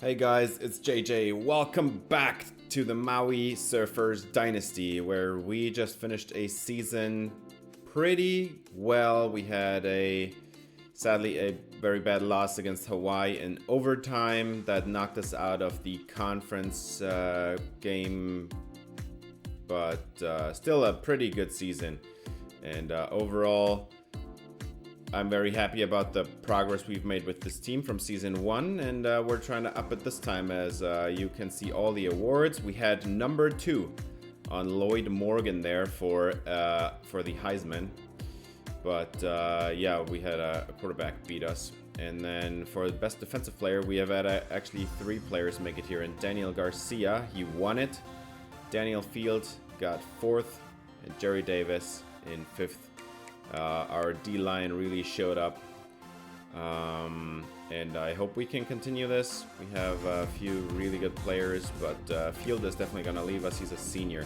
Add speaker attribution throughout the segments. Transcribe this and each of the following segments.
Speaker 1: Hey guys, it's JJ. Welcome back to the Maui Surfers Dynasty, where we just finished a season pretty well. We had sadly a very bad loss against Hawaii in overtime that knocked us out of the conference game, but still a pretty good season. And overall, I'm very happy about the progress we've made with this team from season 1, and we're trying to up it this time. As you can see all the awards. We had number 2 on Lloyd Morgan there for the Heisman, but yeah, we had a quarterback beat us. And then for the best defensive player, we have had actually 3 players make it here. And Daniel Garcia, he won it. Daniel Field got 4th, and Jerry Davis in 5th. Our D-line really showed up, and I hope we can continue this. We have a few really good players, but Field is definitely going to leave us. He's a senior.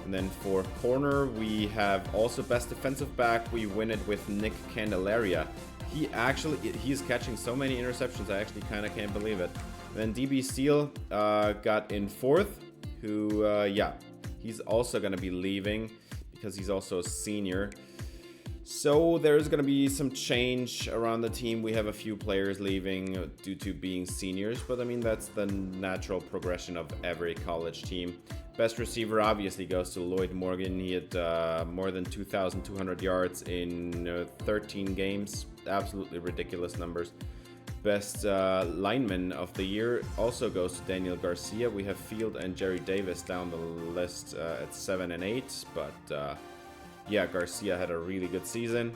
Speaker 1: And then for corner, we have also best defensive back. We win it with Nick Candelaria. He's catching so many interceptions, I actually kind of can't believe it. Then DB Steele got in 4th, who, yeah, he's also going to be leaving because he's also a senior. So there's going to be some change around the team. We have a few players leaving due to being seniors, but I mean, that's the natural progression of every college team. Best receiver obviously goes to Lloyd Morgan. He had more than 2,200 yards in 13 games. Absolutely ridiculous numbers. Best lineman of the year also goes to Daniel Garcia. We have Field and Jerry Davis down the list at 7 and 8, but yeah, Garcia had a really good season.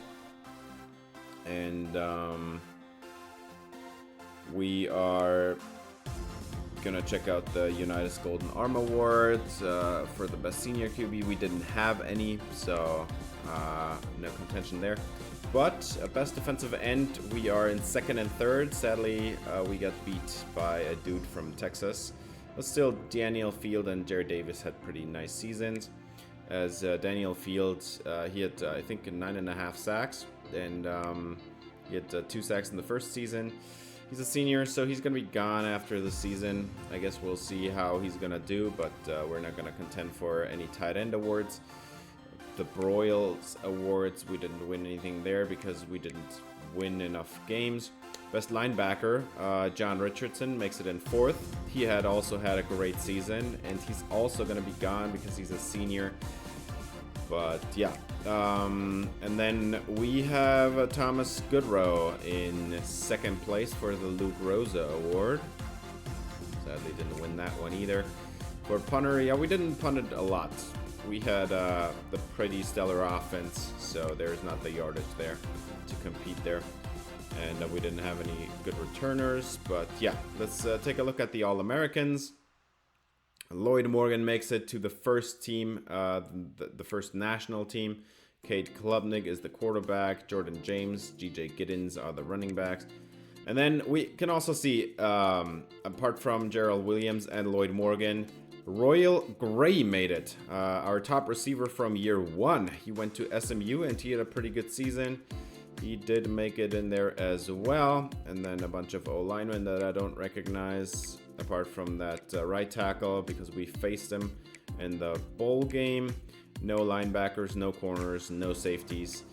Speaker 1: And we are gonna check out the Unitas Golden Arm Awards for the best senior QB. We didn't have any, so no contention there. But best defensive end, we are in 2nd and 3rd. Sadly, we got beat by a dude from Texas. But still, Daniel Field and Jerry Davis had pretty nice seasons. As Daniel Fields, he had, I think, 9.5 sacks, and he had 2 sacks in the first season. He's a senior, so he's going to be gone after the season. I guess we'll see how he's going to do, but we're not going to contend for any tight end awards. The Broyles Awards, we didn't win anything there because we didn't win enough games. Best linebacker, John Richardson, makes it in 4th. He had also had a great season, and he's also going to be gone because he's a senior. But yeah, and then we have Thomas Goodrow in 2nd place for the Luke Rosa Award. Sadly, didn't win that one either. For punter, yeah, we didn't punt it a lot. We had the pretty stellar offense, so there's not the yardage there to compete there. And we didn't have any good returners, but yeah, let's take a look at the All-Americans. Lloyd Morgan makes it to the first team, the first national team. Cade Klubnik is the quarterback. Jordan James, G.J. Giddens are the running backs. And then we can also see, apart from Gerald Williams and Lloyd Morgan, Royal Gray made it. Our top receiver from year 1. He went to SMU and he had a pretty good season. He did make it in there as well. And then a bunch of O-linemen that I don't recognize, apart from that right tackle, because we faced him in the bowl game. No linebackers, no corners, no safeties.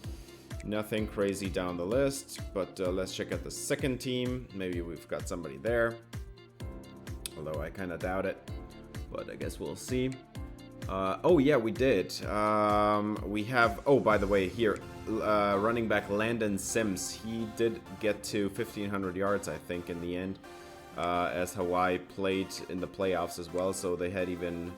Speaker 1: Nothing crazy down the list, but let's check out the second team. Maybe we've got somebody there, although I kind of doubt it, but I guess we'll see. Oh yeah, we did. We have, oh, by the way, here, running back Landon Sims. He did get to 1,500 yards, I think, in the end, as Hawaii played in the playoffs as well. So they had even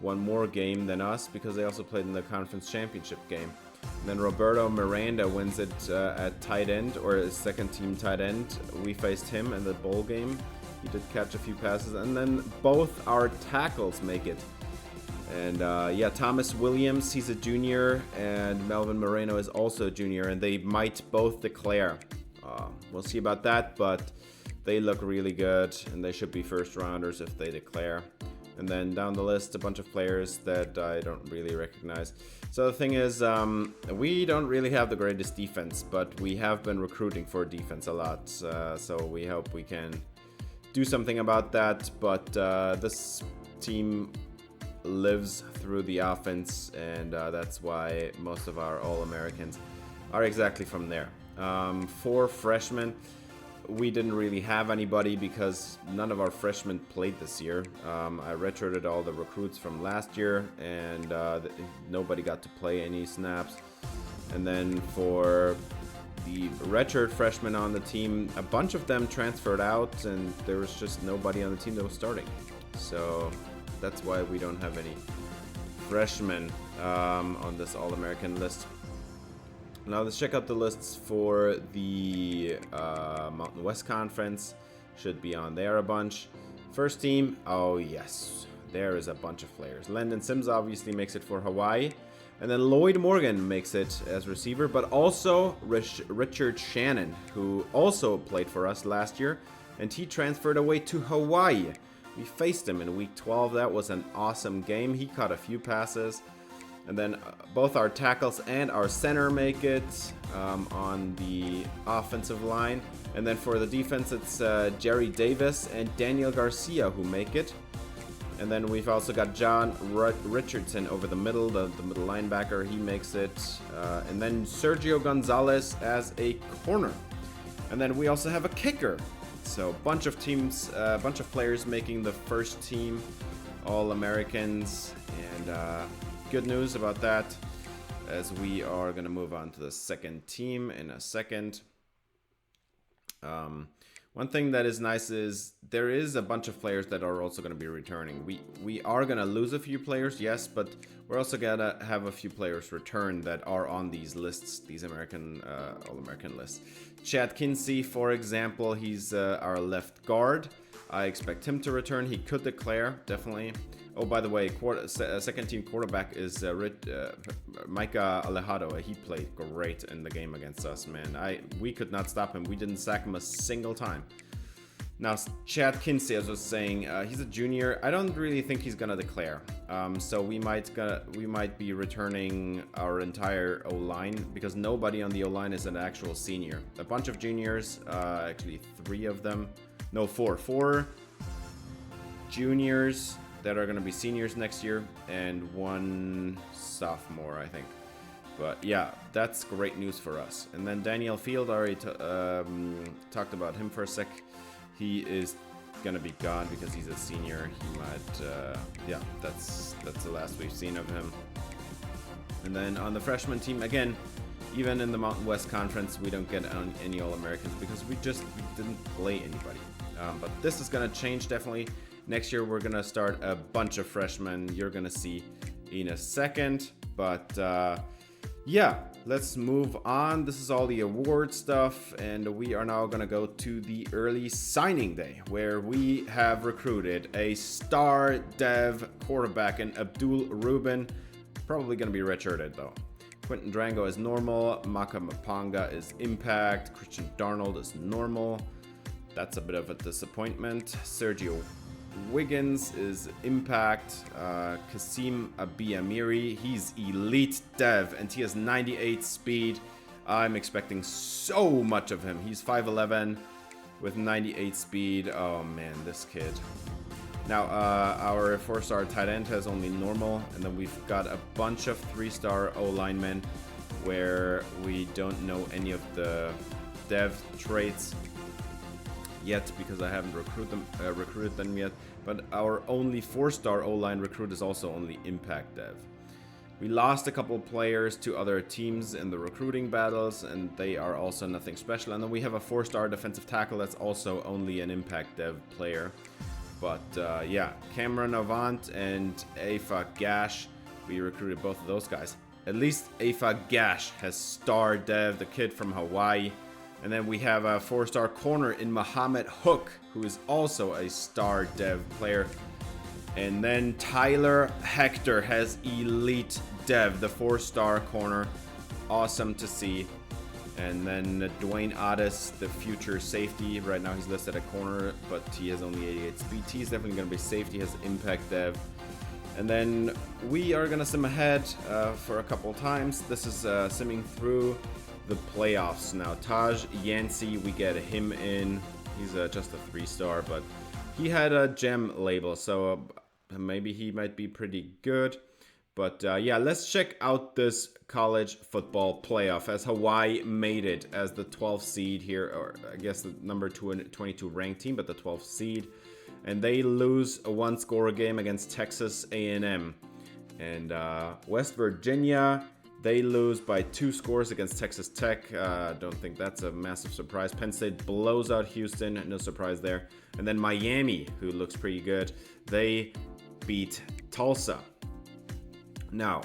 Speaker 1: one more game than us because they also played in the conference championship game. And then Roberto Miranda wins it at tight end, or his second team tight end. We faced him in the bowl game. He did catch a few passes, and then both our tackles make it. And yeah, Thomas Williams, he's a junior, and Melvin Moreno is also a junior, and they might both declare. We'll see about that, but they look really good, and they should be first rounders if they declare. And then down the list, a bunch of players that I don't really recognize. So the thing is, we don't really have the greatest defense, but we have been recruiting for defense a lot. So we hope we can do something about that, but this team lives through the offense, and that's why most of our All-Americans are exactly from there. For freshmen, we didn't really have anybody because none of our freshmen played this year. I redshirted all the recruits from last year, and nobody got to play any snaps. And then for the redshirt freshmen on the team, a bunch of them transferred out, and there was just nobody on the team that was starting. So that's why we don't have any freshmen on this All-American list. Now let's check out the lists for the Mountain West Conference. Should be on there a bunch. First team, oh yes, there is a bunch of players. Landon Sims obviously makes it for Hawaii. And then Lloyd Morgan makes it as receiver, but also Richard Shannon, who also played for us last year, and he transferred away to Hawaii. We faced him in week 12. That was an awesome game. He caught a few passes. And then both our tackles and our center make it on the offensive line. And then for the defense, it's Jerry Davis and Daniel Garcia who make it. And then we've also got John Richardson over the middle, the middle linebacker. He makes it. And then Sergio Gonzalez as a corner. And then we also have a kicker. So a bunch of teams, a bunch of players making the first team All-Americans. And good news about that, as we are going to move on to the second team in a second. One thing that is nice is there is a bunch of players that are also going to be returning. We are going to lose a few players, yes, but we're also going to have a few players return that are on these lists, these All-American lists. Chad Kinsey, for example, he's our left guard. I expect him to return. He could declare, definitely. Oh, by the way, second team quarterback is Micah Alejado. He played great in the game against us, man. We could not stop him. We didn't sack him a single time. Now, Chad Kinsey, as I was saying, he's a junior. I don't really think he's gonna declare. So we might be returning our entire O-line because nobody on the O-line is an actual senior. A bunch of juniors, actually 3 of them. No, 4. 4 juniors that are going to be seniors next year, and 1 sophomore, I think. But yeah, that's great news for us. And then Daniel Field, I already talked about him for a sec. He is going to be gone because he's a senior. He might, yeah, that's the last we've seen of him. And then on the freshman team, again, even in the Mountain West Conference, we don't get any All-Americans because we didn't play anybody. But this is going to change definitely. Next year, we're going to start a bunch of freshmen. You're going to see in a second. But yeah, let's move on. This is all the award stuff. And we are now going to go to the early signing day, where we have recruited a star dev quarterback in Abdul Rubin. Probably going to be redshirted, though. Quentin Drango is normal. Maka Mapanga is impact. Christian Darnold is normal. That's a bit of a disappointment. Sergio Wiggins is impact. Kasim Abiamiri, he's elite dev, and he has 98 speed. I'm expecting so much of him. He's 5'11 with 98 speed. Oh man, this kid. Now, our 4-star tight end has only normal, and then we've got a bunch of 3-star O-linemen where we don't know any of the dev traits yet because I haven't recruited them yet. But our only 4-star O-line recruit is also only impact dev. We lost a couple players to other teams in the recruiting battles, and they are also nothing special. And then we have a 4-star defensive tackle that's also only an impact dev player. But yeah, Cameron Avant and Afa Gash, we recruited both of those guys. At least Afa Gash has star dev, the kid from Hawaii. And then we have a 4-star corner in Muhammad Hook, who is also a star dev player. And then Tyler Hector has elite dev, the 4-star corner. Awesome to see. And then Dwayne Addis, the future safety. Right now he's listed at corner, but he has only 88 speed. He's definitely going to be safety, has impact dev. And then we are going to sim ahead for a couple times. This is simming through the playoffs now. Taj Yancey, we get him in. He's just a 3-star, but He had a gem label, so maybe he might be pretty good. But yeah, let's check out this college football playoff as Hawaii made it as the 12th seed here, or I guess the number 22 ranked team, but the 12th seed. And they lose a one-score game against Texas A&M. And West Virginia, they lose by 2 scores against Texas Tech. Don't think that's a massive surprise. Penn State blows out Houston, no surprise there. And then Miami, who looks pretty good, they beat Tulsa. Now,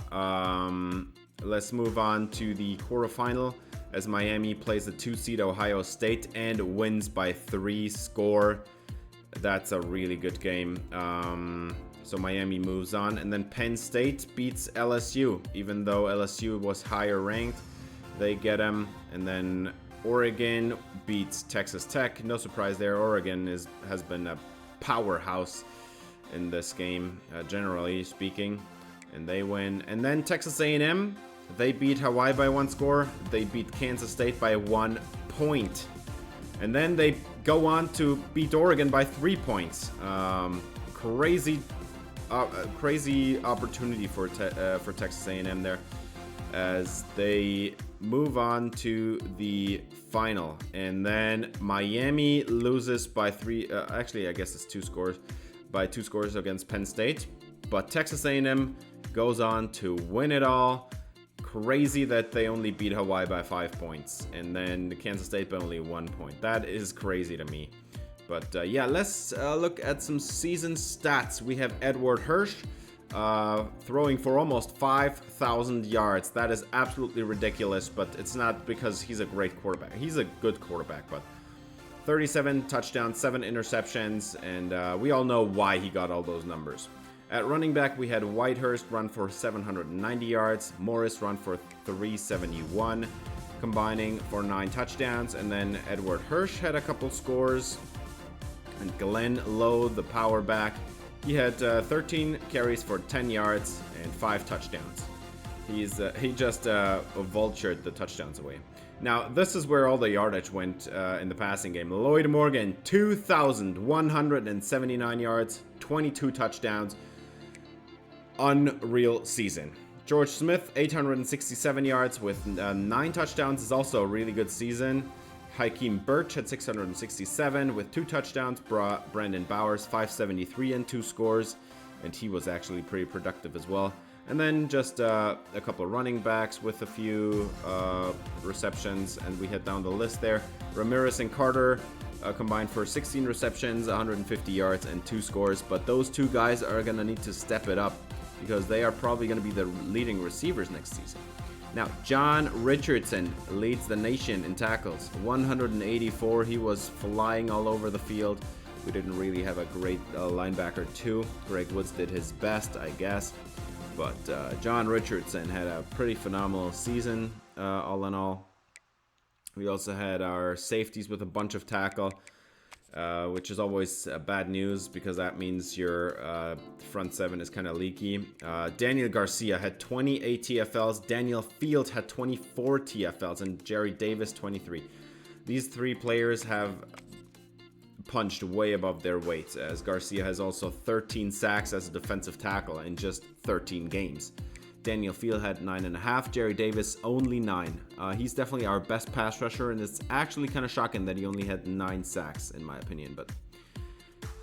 Speaker 1: let's move on to the quarterfinal as Miami plays the 2-seed Ohio State and wins by 3 score. That's a really good game. So Miami moves on, and then Penn State beats LSU, even though LSU was higher ranked. They get them, and then Oregon beats Texas Tech. No surprise there. Oregon has been a powerhouse in this game, generally speaking, and they win. And then Texas A&M, they beat Hawaii by 1 score. They beat Kansas State by 1 point, and then they go on to beat Oregon by 3 points. Crazy opportunity for Texas A&M there, as they move on to the final. And then Miami loses by 3. Actually, I guess it's 2 scores, by 2 scores against Penn State. But Texas A&M goes on to win it all. Crazy that they only beat Hawaii by 5 points, and then Kansas State by only 1 point. That is crazy to me. But yeah, let's look at some season stats. We have Edward Hirsch throwing for almost 5,000 yards. That is absolutely ridiculous, but it's not because he's a great quarterback. He's a good quarterback, but 37 touchdowns, 7 interceptions, and we all know why he got all those numbers. At running back, we had Whitehurst run for 790 yards, Morris run for 371, combining for 9 touchdowns, and then Edward Hirsch had a couple scores. And Glenn Lowe, the power back, he had 13 carries for 10 yards and 5 touchdowns. He just vultured the touchdowns away. Now, this is where all the yardage went in the passing game. Lloyd Morgan, 2,179 yards, 22 touchdowns. Unreal season. George Smith, 867 yards with 9 touchdowns, is also a really good season. Hakeem Birch had 667 with 2 touchdowns. Brandon Bowers, 573 and 2 scores, and he was actually pretty productive as well. And then just a couple of running backs with a few receptions, and we head down the list there. Ramirez and Carter combined for 16 receptions, 150 yards, and 2 scores. But those 2 guys are going to need to step it up because they are probably going to be the leading receivers next season. Now, John Richardson leads the nation in tackles, 184. He was flying all over the field. We didn't really have a great linebacker too. Greg Woods did his best, I guess. But John Richardson had a pretty phenomenal season, all in all. We also had our safeties with a bunch of tackle, which is always bad news because that means your front 7 is kind of leaky. Daniel Garcia had 28 TFLs, Daniel Field had 24 TFLs, and Jerry Davis 23. These 3 players have punched way above their weight, as Garcia has also 13 sacks as a defensive tackle in just 13 games. Daniel Field had 9.5, Jerry Davis only 9. He's definitely our best pass rusher, and it's actually kind of shocking that he only had 9 sacks, in my opinion, but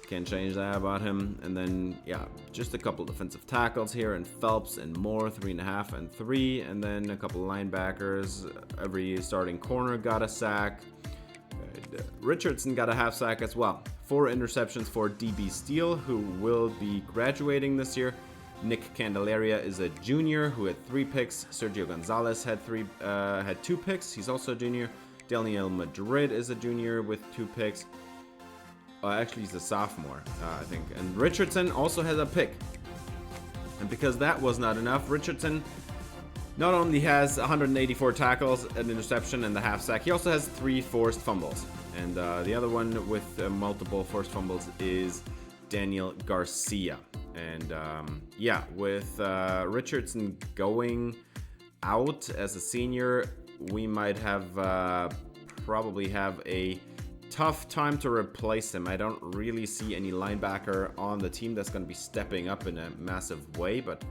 Speaker 1: can't change that about him. And then, yeah, just a couple defensive tackles here, and Phelps and Moore, 3.5 and 3, and then a couple linebackers. Every starting corner got a sack. Richardson got a half sack as well. 4 interceptions for DB Steele, who will be graduating this year. Nick Candelaria is a junior who had 3 picks. Sergio Gonzalez had 2 picks. He's also a junior. Daniel Madrid is a junior with 2 picks. Actually, he's a sophomore, I think. And Richardson also has a pick. And because that was not enough, Richardson not only has 184 tackles, an interception, and the half sack, he also has 3 forced fumbles. And the other one with multiple forced fumbles is Daniel Garcia. And yeah, with Richardson going out as a senior, we might have probably have a tough time to replace him. I don't really see any linebacker on the team that's going to be stepping up in a massive way, but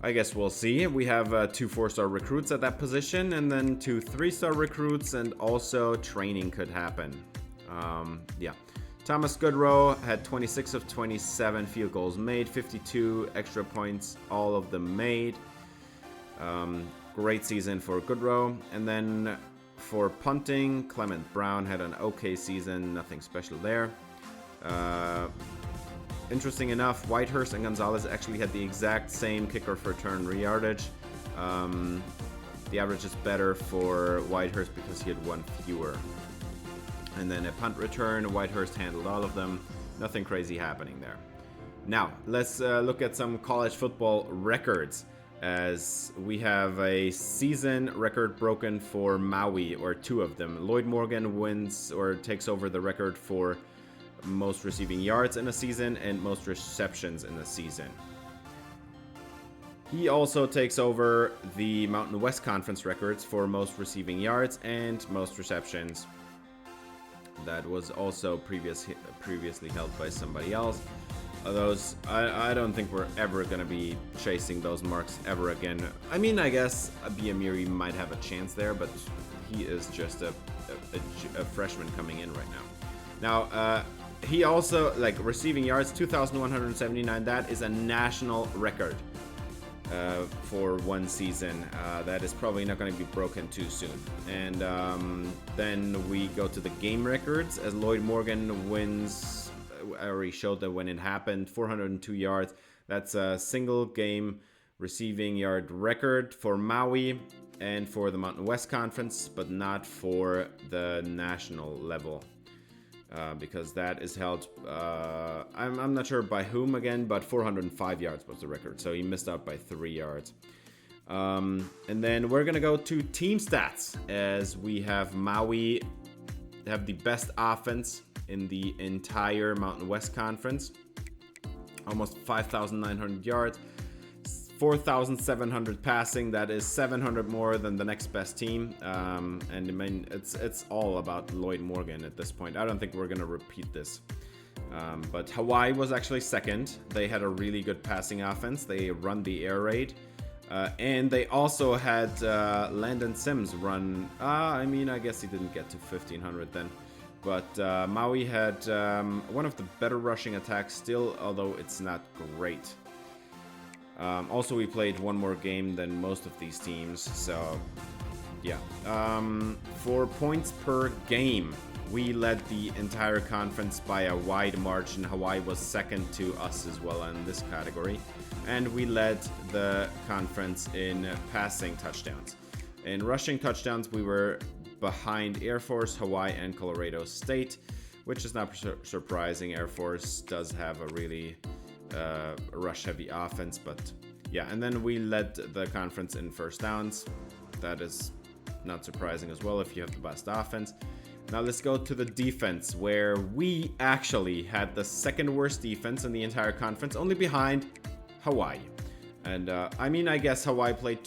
Speaker 1: I guess we'll see. We have 2 4-star recruits at that position, and then 2 3-star recruits, and also training could happen. Yeah. Thomas Goodrow had 26 of 27 field goals made, 52 extra points, all of them made. Great season for Goodrow. And then for punting, Clement Brown had an okay season, nothing special there. Interesting enough, Whitehurst and Gonzalez actually had the exact same kick or return yardage. The average is better for Whitehurst because he had 1 fewer. And then a punt return, Whitehurst handled all of them. Nothing crazy happening there. Now, let's look at some college football records, as we have a season record broken for Maui, or 2 of them. Lloyd Morgan wins or takes over the record for most receiving yards in a season and most receptions in a season. He also takes over the Mountain West Conference records for most receiving yards and most receptions. That was also previously held by somebody else. Those, I don't think we're ever going to be chasing those marks ever again. I mean, I guess Biamiri might have a chance there, but he is just a freshman coming in right now. Now, he also, like, receiving yards, 2,179. That is a national record for one season. That is probably not going to be broken too soon. And then we go to the game records, as Lloyd Morgan wins. I already showed that when it happened, 402 yards. That's a single game receiving yard record for Maui and for the Mountain West Conference, but not for the national level. Because that is held, I'm not sure by whom again, but 405 yards was the record. So he missed out by 3 yards. And then we're going to go to team stats, as we have Maui have the best offense in the entire Mountain West Conference. Almost 5,900 yards, 4,700 passing. That is 700 more than the next best team. And I mean, it's all about Lloyd Morgan at this point. I don't think we're going to repeat this. But Hawaii was actually second. They had a really good passing offense. They run the air raid. And they also had Landon Sims run. I mean, I guess he didn't get to 1,500 then. But Maui had one of the better rushing attacks still, although it's not great. Also, we played one more game than most of these teams, so yeah. For points per game, we led the entire conference by a wide margin. Hawaii was second to us as well in this category. And we led the conference in passing touchdowns. In rushing touchdowns, we were behind Air Force, Hawaii, and Colorado State, which is not surprising. Air Force does have a really rush-heavy offense, but yeah. And then we led the conference in first downs. That is not surprising as well if you have the best offense. Now let's go to the defense, where we actually had the second worst defense in the entire conference, only behind Hawaii. And I mean, I guess Hawaii played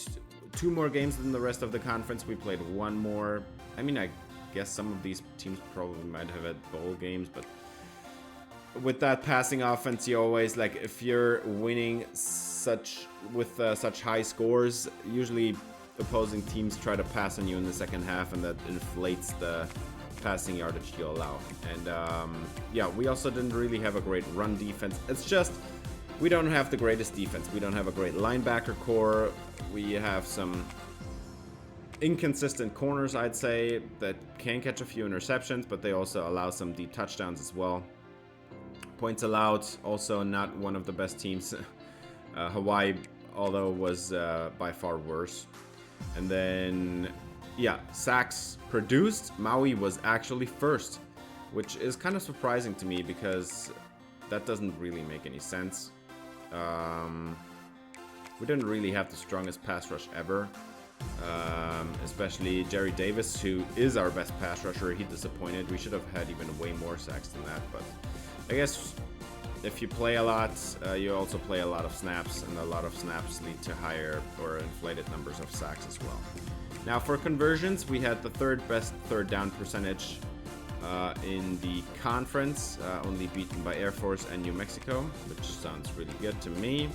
Speaker 1: 2 more games than the rest of the conference. We played 1 more. I mean, I guess some of these teams probably might have had bowl games, but with that passing offense, you always, like, if you're winning such high scores, usually opposing teams try to pass on you in the second half, and that inflates the passing yardage you allow. And yeah, we also didn't really have a great run defense. It's just, we don't have the greatest defense. We don't have a great linebacker core. We have some inconsistent corners, I'd say, that can catch a few interceptions, but they also allow some deep touchdowns as well. Points allowed, also not one of the best teams. Hawaii, although, was by far worse. And then, yeah, sacks produced, Maui was actually first, which is kind of surprising to me because that doesn't really make any sense. We didn't really have the strongest pass rush ever. Especially Jerry Davis, who is our best pass rusher. He disappointed. We should have had even way more sacks than that, but I guess if you play a lot, you also play a lot of snaps, and a lot of snaps lead to higher or inflated numbers of sacks as well. Now for conversions, we had the 3rd best 3rd down percentage in the conference, only beaten by Air Force and New Mexico, which sounds really good to me.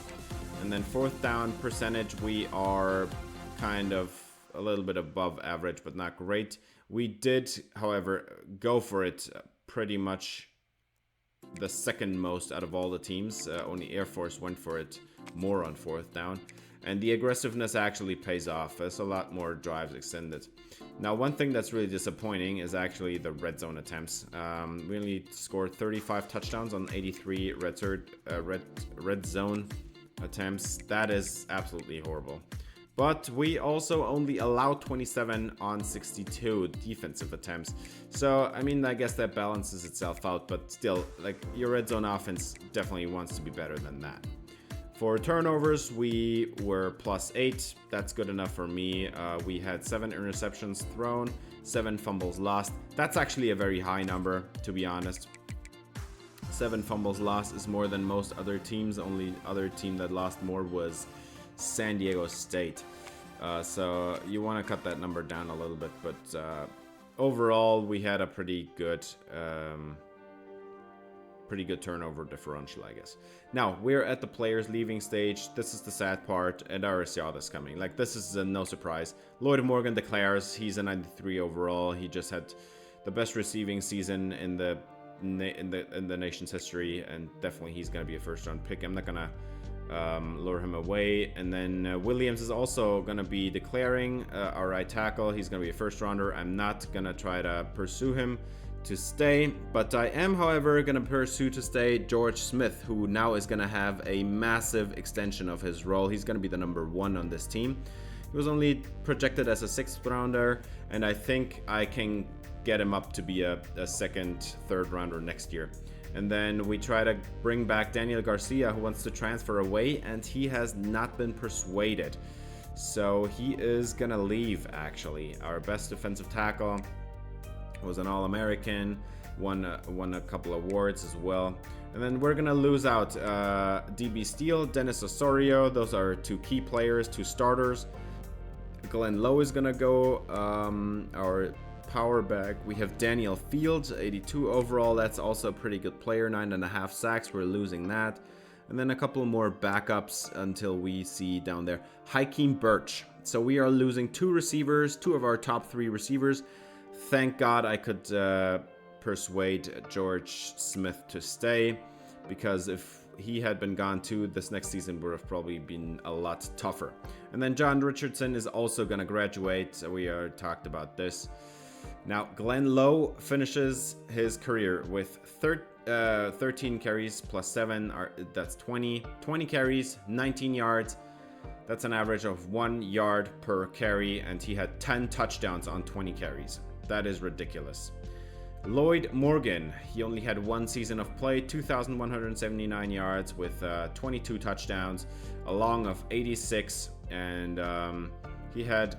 Speaker 1: And then fourth down percentage, we are kind of a little bit above average, but not great. We did, however, go for it pretty much the second most out of all the teams. Only Air Force went for it more on fourth down. And the aggressiveness actually pays off. There's a lot more drives extended. Now, one thing that's really disappointing is actually the red zone attempts. We only scored 35 touchdowns on 83 red zone attempts. That is absolutely horrible. But we also only allowed 27 on 62 defensive attempts. So, I mean, I guess that balances itself out, but still, like, your red zone offense definitely wants to be better than that. For turnovers, we were +8. That's good enough for me. We had 7 interceptions thrown, 7 fumbles lost. That's actually a very high number, to be honest. 7 fumbles lost is more than most other teams. The only other team that lost more was San Diego State. So you want to cut that number down a little bit, but overall we had a pretty good turnover differential, I guess. Now we're at the players leaving stage. This is the sad part, and I already saw this coming. Like, this is no surprise. Lloyd Morgan declares he's a 93 overall. He just had the best receiving season in the nation's history, and definitely he's gonna be a first-round pick. I'm not gonna lure him away. And then Williams is also gonna be declaring our right tackle. He's gonna be a first-rounder. I'm not gonna try to pursue him to stay, but I am, however, gonna pursue to stay George Smith, who now is gonna have a massive extension of his role. He's gonna be the number 1 on this team. He was only projected as a 6th rounder, and I think I can get him up to be a 2nd, 3rd rounder next year. And then we try to bring back Daniel Garcia, who wants to transfer away, and he has not been persuaded. So he is gonna leave, actually. Our best defensive tackle was an All-American, won a couple awards as well. And then we're gonna lose out DB Steele, Dennis Osorio. Those are 2 key players, 2 starters. Glenn Lowe is gonna go. Our power back, we have Daniel Fields, 82 overall. That's also a pretty good player, 9.5 sacks. We're losing that. And then a couple more backups until we see down there Hakeem Birch. So we are losing 2 receivers, 2 of our top 3 receivers. Thank God I could persuade George Smith to stay, because if he had been gone too, this next season would have probably been a lot tougher. And then John Richardson is also going to graduate. So we already talked about this. Now, Glenn Lowe finishes his career with 13 carries plus 7. That's 20 carries, 19 yards. That's an average of 1 yard per carry, and he had 10 touchdowns on 20 carries. That is ridiculous. Lloyd Morgan, he only had 1 season of play, 2,179 yards with 22 touchdowns, a long of 86, and he had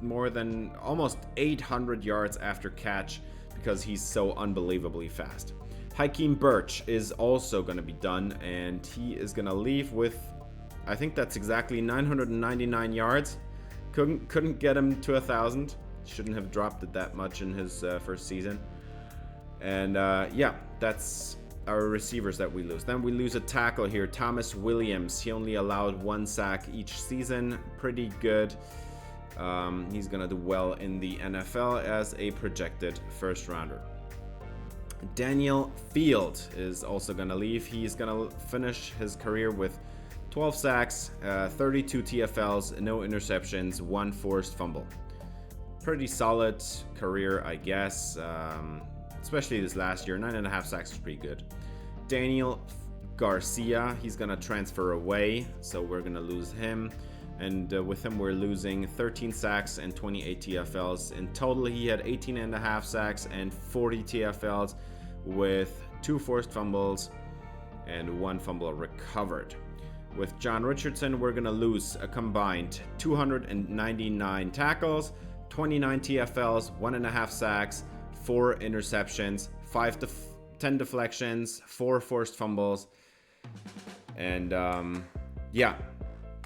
Speaker 1: more than almost 800 yards after catch because he's so unbelievably fast. Hakeem Birch is also going to be done, and he is going to leave with, I think that's exactly 999 yards. Couldn't get him to 1,000. Shouldn't have dropped it that much in his first season. And yeah, that's our receivers that we lose. Then we lose a tackle here, Thomas Williams. He only allowed 1 sack each season. Pretty good. He's gonna do well in the NFL as a projected first rounder. Daniel Field is also gonna leave. He's gonna finish his career with 12 sacks, 32 TFLs, no interceptions, 1 forced fumble. Pretty solid career, I guess. Especially this last year, 9.5 sacks is pretty good. Daniel Garcia, he's gonna transfer away, so we're gonna lose him. And with him, we're losing 13 sacks and 28 TFLs. In total, he had 18.5 sacks and 40 TFLs with 2 forced fumbles and 1 fumble recovered. With John Richardson, we're gonna lose a combined 299 tackles, 29 TFLs, 1.5 sacks, 4 interceptions, 10 deflections, 4 forced fumbles, and yeah,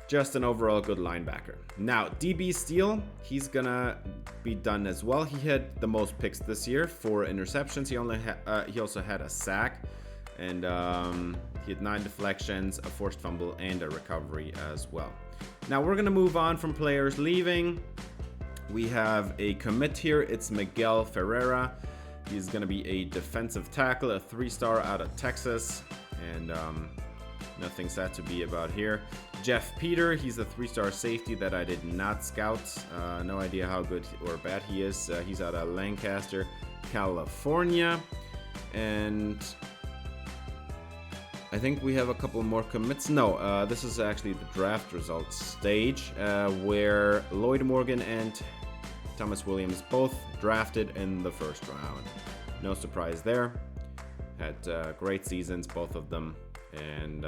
Speaker 1: just an overall good linebacker. Now, DB Steele, he's gonna be done as well. He had the most picks this year, 4 interceptions. He also had a sack, and he had 9 deflections, a forced fumble, and a recovery as well. Now we're gonna move on from players leaving. We have a commit here. It's Miguel Ferreira. He's gonna be a defensive tackle, a 3-star out of Texas, and nothing sad to be about here. Jeff Peter, he's a 3-star safety that I did not scout. No idea how good or bad he is. He's out of Lancaster, California. And I think we have a couple more commits. No, this is actually the draft results stage, where Lloyd Morgan and Thomas Williams both drafted in the first round. No surprise there. Had great seasons, both of them. And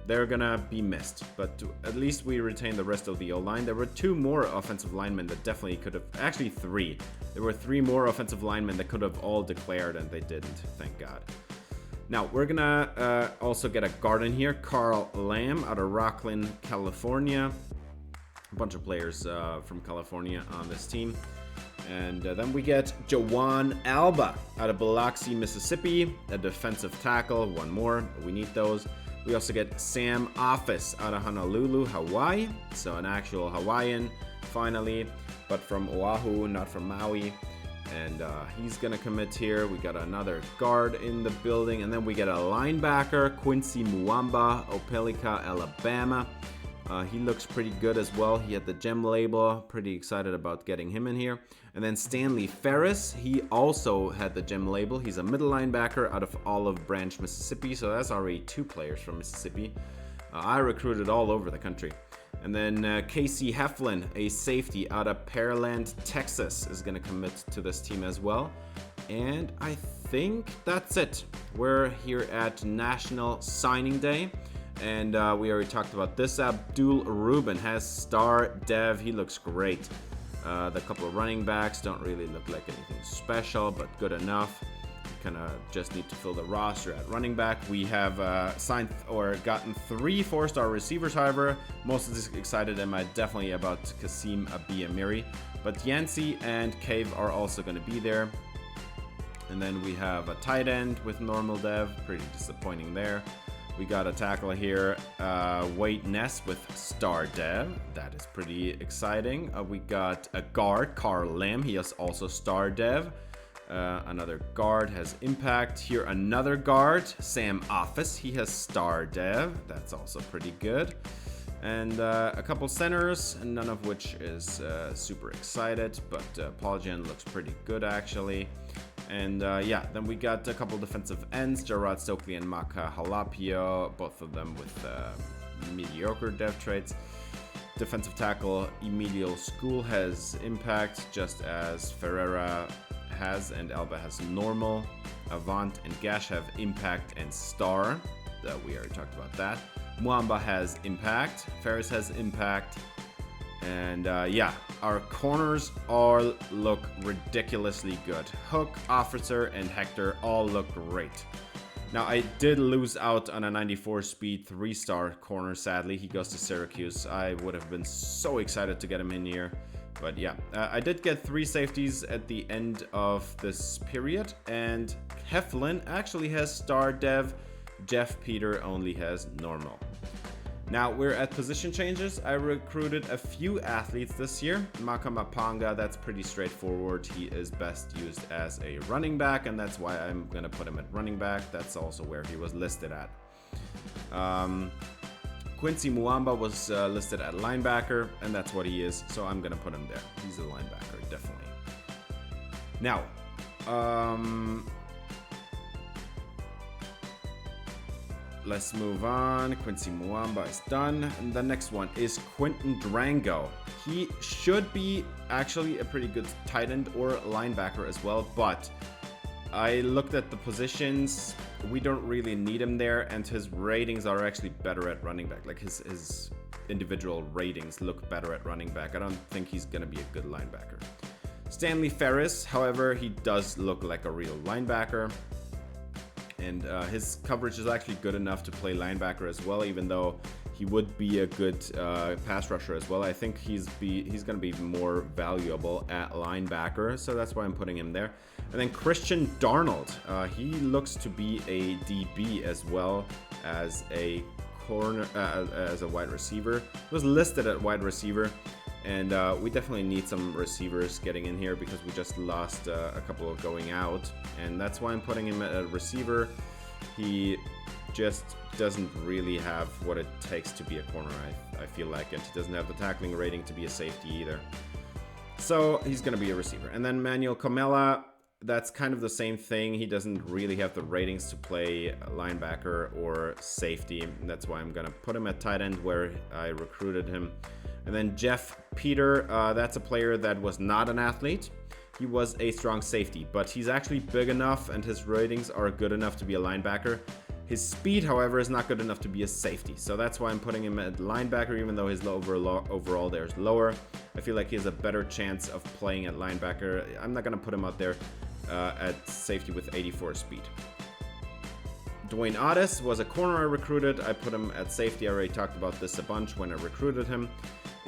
Speaker 1: they're gonna be missed, but at least we retain the rest of the O-line. There were 2 more offensive linemen that definitely could have, actually 3. There were 3 more offensive linemen that could have all declared, and they didn't, thank God. Now, we're gonna also get a guard in here, Carl Lamb out of Rocklin, California. A bunch of players from California on this team. And then we get Jawan Alba out of Biloxi, Mississippi, a defensive tackle. 1 more, we need those. We also get Sam Office out of Honolulu, Hawaii. So an actual Hawaiian, finally, but from Oahu, not from Maui. And he's gonna commit here. We got another guard in the building, and then we get a linebacker, Quincy Muamba, Opelika, Alabama. He looks pretty good as well. He had the gem label. Pretty excited about getting him in here. And then Stanley Ferris, he also had the gem label. He's a middle linebacker out of Olive Branch, Mississippi. So that's already 2 players from Mississippi. I recruited all over the country. And then Casey Heflin, a safety out of Pearland, Texas, is going to commit to this team as well. And I think that's it. We're here at National Signing Day. And we already talked about this. Abdul Rubin has star dev. He looks great. The couple of running backs don't really look like anything special, but good enough. Kind of just need to fill the roster at running back. We have signed or gotten 3 4-star receivers, however. Most of this excited am I definitely about Kasim Abiyamiri. But Yancey and Cave are also going to be there. And then we have a tight end with normal dev. Pretty disappointing there. We got a tackle here, Wade Ness with star dev. That is pretty exciting. We got a guard, Carl Lamb. He has also star dev. Another guard has impact. Here another guard, Sam Office. He has star dev. That's also pretty good. And a couple centers, none of which is super excited, but Paul Jen looks pretty good actually. And yeah, then we got a couple defensive ends, Gerard Stokely and Maka Halapio, both of them with mediocre dev traits. Defensive tackle Emilio School has impact, just as Ferreira has, and Alba has normal. Avant and Gash have impact and star. We already talked about that. Mwamba has impact. Ferris has impact. And yeah, our corners all look ridiculously good. Hook, Officer, and Hector all look great. Now, I did lose out on a 94 speed 3-star corner, sadly. He goes to Syracuse. I would have been so excited to get him in here. But yeah, I did get 3 safeties at the end of this period. And Heflin actually has star dev. Jeff Peter only has normal. Now we're at position changes. I recruited a few athletes this year. Maka Mapanga, that's pretty straightforward. He is best used as a running back, and that's why I'm going to put him at running back. That's also where he was listed at. Quincy Muamba was listed at linebacker, and that's what he is, so I'm going to put him there. He's a linebacker, definitely. Now, let's move on. Quincy Muamba is done. And the next one is Quentin Drango. He should be actually a pretty good tight end or linebacker as well, but I looked at the positions. We don't really need him there, and his ratings are actually better at running back. Like his individual ratings look better at running back. I don't think he's going to be a good linebacker. Stanley Ferris, however, he does look like a real linebacker. And his coverage is actually good enough to play linebacker as well, even though he would be a good pass rusher as well. I think he's going to be more valuable at linebacker, so that's why I'm putting him there. And then Christian Darnold, he looks to be a DB as well as a corner, as a wide receiver. He was listed at wide receiver, and we definitely need some receivers getting in here because we just lost a couple of going out, and that's why I'm putting him at a receiver. He just doesn't really have what it takes to be a corner, I feel like, and he doesn't have the tackling rating to be a safety either. So he's going to be a receiver. And then Manuel Comella, that's kind of the same thing. He doesn't really have the ratings to play linebacker or safety. That's why I'm going to put him at tight end where I recruited him. And then Jeff Peter, that's a player that was not an athlete. He was a strong safety, but he's actually big enough and his ratings are good enough to be a linebacker. His speed, however, is not good enough to be a safety. So that's why I'm putting him at linebacker, even though his overall there is lower. I feel like he has a better chance of playing at linebacker. I'm not going to put him out there at safety with 84 speed. Dwayne Otis was a corner I recruited. I put him at safety. I already talked about this a bunch when I recruited him.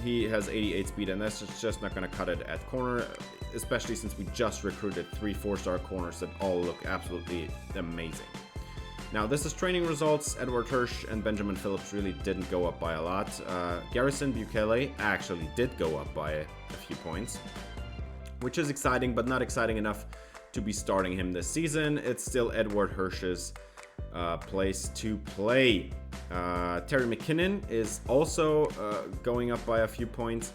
Speaker 1: He has 88 speed, and that's just not going to cut it at corner, especially since we just recruited 3 4-star corners that all look absolutely amazing. Now, this is training results. Edward Hirsch and Benjamin Phillips really didn't go up by a lot. Garrison Bukele actually did go up by a few points, which is exciting, but not exciting enough to be starting him this season. It's still Edward Hirsch's place to play. Terry McKinnon is also going up by a few points.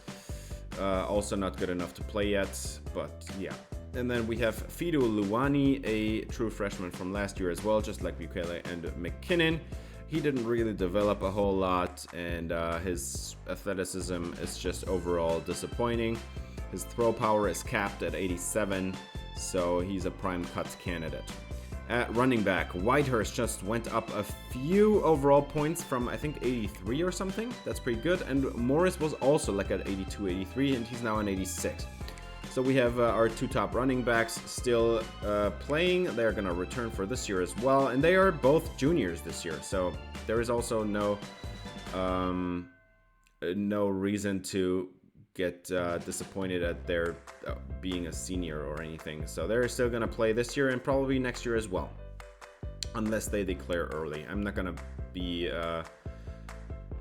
Speaker 1: Also not good enough to play yet, but yeah. And then we have Fido Luwani, a true freshman from last year as well, just like Bukele and McKinnon. He didn't really develop a whole lot, and his athleticism is just overall disappointing. His throw power is capped at 87, so he's a prime cut candidate. At running back, Whitehurst just went up a few overall points from, I think, 83 or something. That's pretty good. And Morris was also like at 82, 83, and he's now an 86. So we have our 2 top running backs still playing. They're going to return for this year as well. And they are both juniors this year. So there is also no reason to get disappointed at their being a senior or anything. So they're still going to play this year and probably next year as well, unless they declare early. I'm not going to be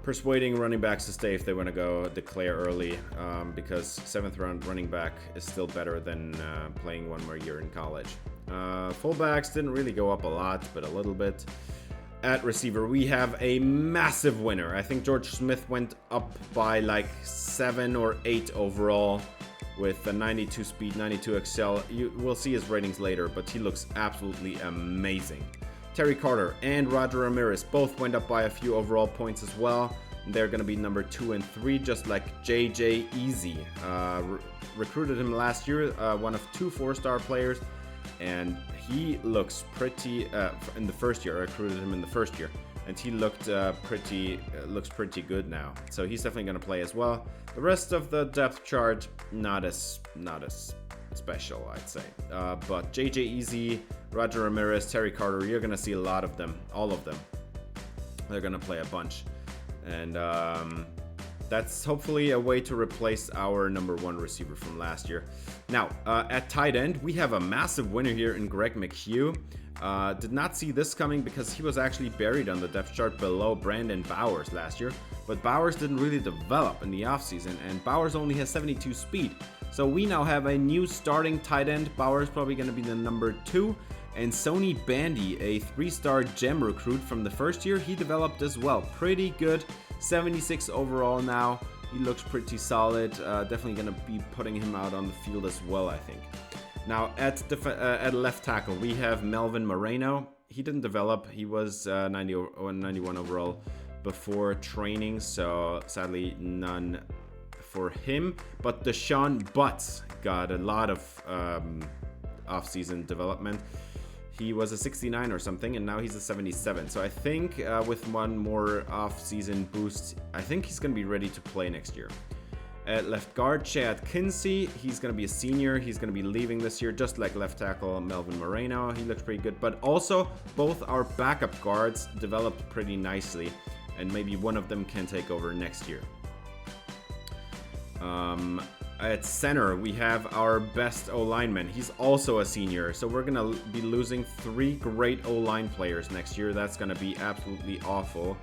Speaker 1: persuading running backs to stay if they want to go declare early, because 7th round running back is still better than playing one more year in college. Fullbacks didn't really go up a lot, but a little bit. At receiver, we have a massive winner. I think George Smith went up by like 7 or 8 overall with a 92 speed, 92 XL. You will see his ratings later, but he looks absolutely amazing. Terry Carter and Roger Ramirez both went up by a few overall points as well. They're going to be number 2 and 3, just like JJ Easy. Recruited him last year, one of 2 4-star players, and he looks pretty in the first year. I recruited him in the first year, and he looked looks pretty good now. So he's definitely going to play as well. The rest of the depth chart not as special, I'd say. But JJ Easy, Roger Ramirez, Terry Carter, you're going to see a lot of them, all of them. They're going to play a bunch, and that's hopefully a way to replace our number 1 receiver from last year. Now, at tight end, we have a massive winner here in Greg McHugh. Did not see this coming because he was actually buried on the depth chart below Brandon Bowers last year. But Bowers didn't really develop in the offseason, and Bowers only has 72 speed. So we now have a new starting tight end. Bowers probably going to be the number 2. And Sony Bandy, a 3-star gem recruit from the first year, he developed as well. Pretty good, 76 overall now. He looks pretty solid. Definitely going to be putting him out on the field as well, I think. Now, at left tackle, we have Melvin Moreno. He didn't develop. He was 91 overall before training, so sadly none for him. But Deshaun Butts got a lot of off-season development. He was a 69 or something, and now he's a 77. So I think with one more off-season boost, I think he's going to be ready to play next year. At left guard, Chad Kinsey, he's going to be a senior. He's going to be leaving this year, just like left tackle Melvin Moreno. He looks pretty good. But also, both our backup guards developed pretty nicely, and maybe one of them can take over next year. At center, we have our best O-lineman. He's also a senior, so we're going to be losing 3 great O-line players next year. That's going to be absolutely awful.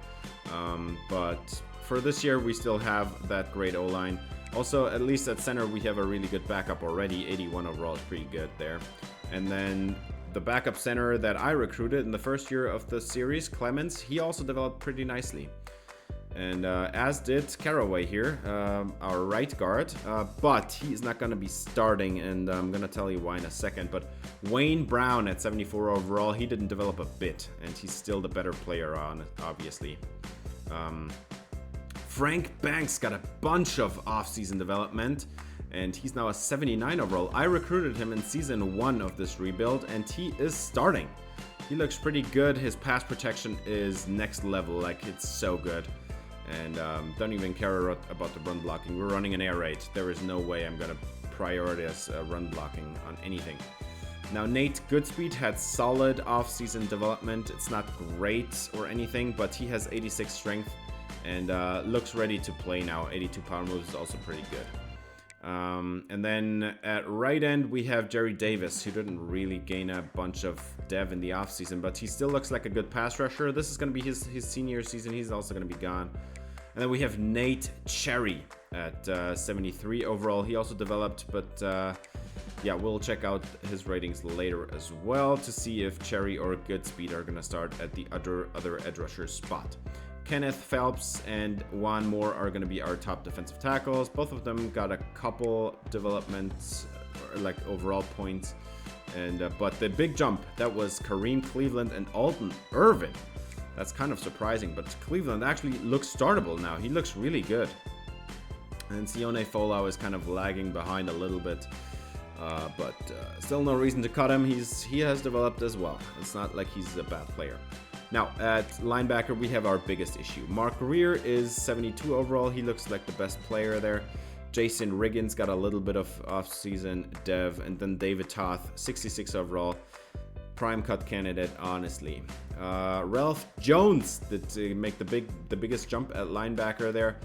Speaker 1: But for this year, we still have that great O-line. Also, at least at center, we have a really good backup already. 81 overall is pretty good there. And then the backup center that I recruited in the first year of the series, Clemens, he also developed pretty nicely. And as did Caraway here, our right guard, but he's not going to be starting, and I'm going to tell you why in a second. But Wayne Brown at 74 overall, he didn't develop a bit, and he's still the better player on, obviously. Frank Banks got a bunch of off-season development, and he's now a 79 overall. I recruited him in season 1 of this rebuild, and he is starting. He looks pretty good. His pass protection is next level, like it's so good. And don't even care about the run blocking. We're running an air raid. There is no way I'm gonna prioritize run blocking on anything. Now Nate Goodspeed had solid off-season development. It's not great or anything, but he has 86 strength and looks ready to play now. 82 power moves is also pretty good. And then at right end, we have Jerry Davis, who didn't really gain a bunch of dev in the offseason, but he still looks like a good pass rusher. This is going to be his senior season. He's also going to be gone. And then we have Nate Cherry at 73 overall. He also developed, but yeah, we'll check out his ratings later as well to see if Cherry or Goodspeed are going to start at the other edge rusher spot. Kenneth Phelps and Juan Moore are going to be our top defensive tackles. Both of them got a couple developments, like overall points. And but the big jump, that was Kareem Cleveland and Alton Irvin. That's kind of surprising, but Cleveland actually looks startable now. He looks really good. And Sione Folau is kind of lagging behind a little bit. But still no reason to cut him. He has developed as well. It's not like he's a bad player. Now, at linebacker, we have our biggest issue. Mark Greer is 72 overall. He looks like the best player there. Jason Riggins got a little bit of off-season dev. And then David Toth, 66 overall. Prime cut candidate, honestly. Ralph Jones did make the biggest jump at linebacker there.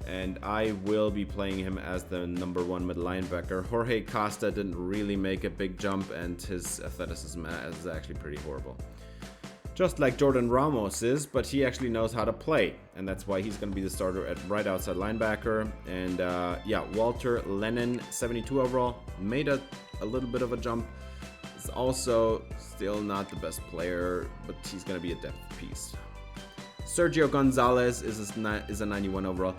Speaker 1: And I will be playing him as the number 1 mid linebacker. Jorge Costa didn't really make a big jump, and his athleticism is actually pretty horrible. Just like Jordan Ramos is, but he actually knows how to play, and that's why he's going to be the starter at right outside linebacker. And yeah, Walter Lennon, 72 overall, made a little bit of a jump. He's also still not the best player, but he's going to be a depth piece. Sergio Gonzalez is a 91 overall.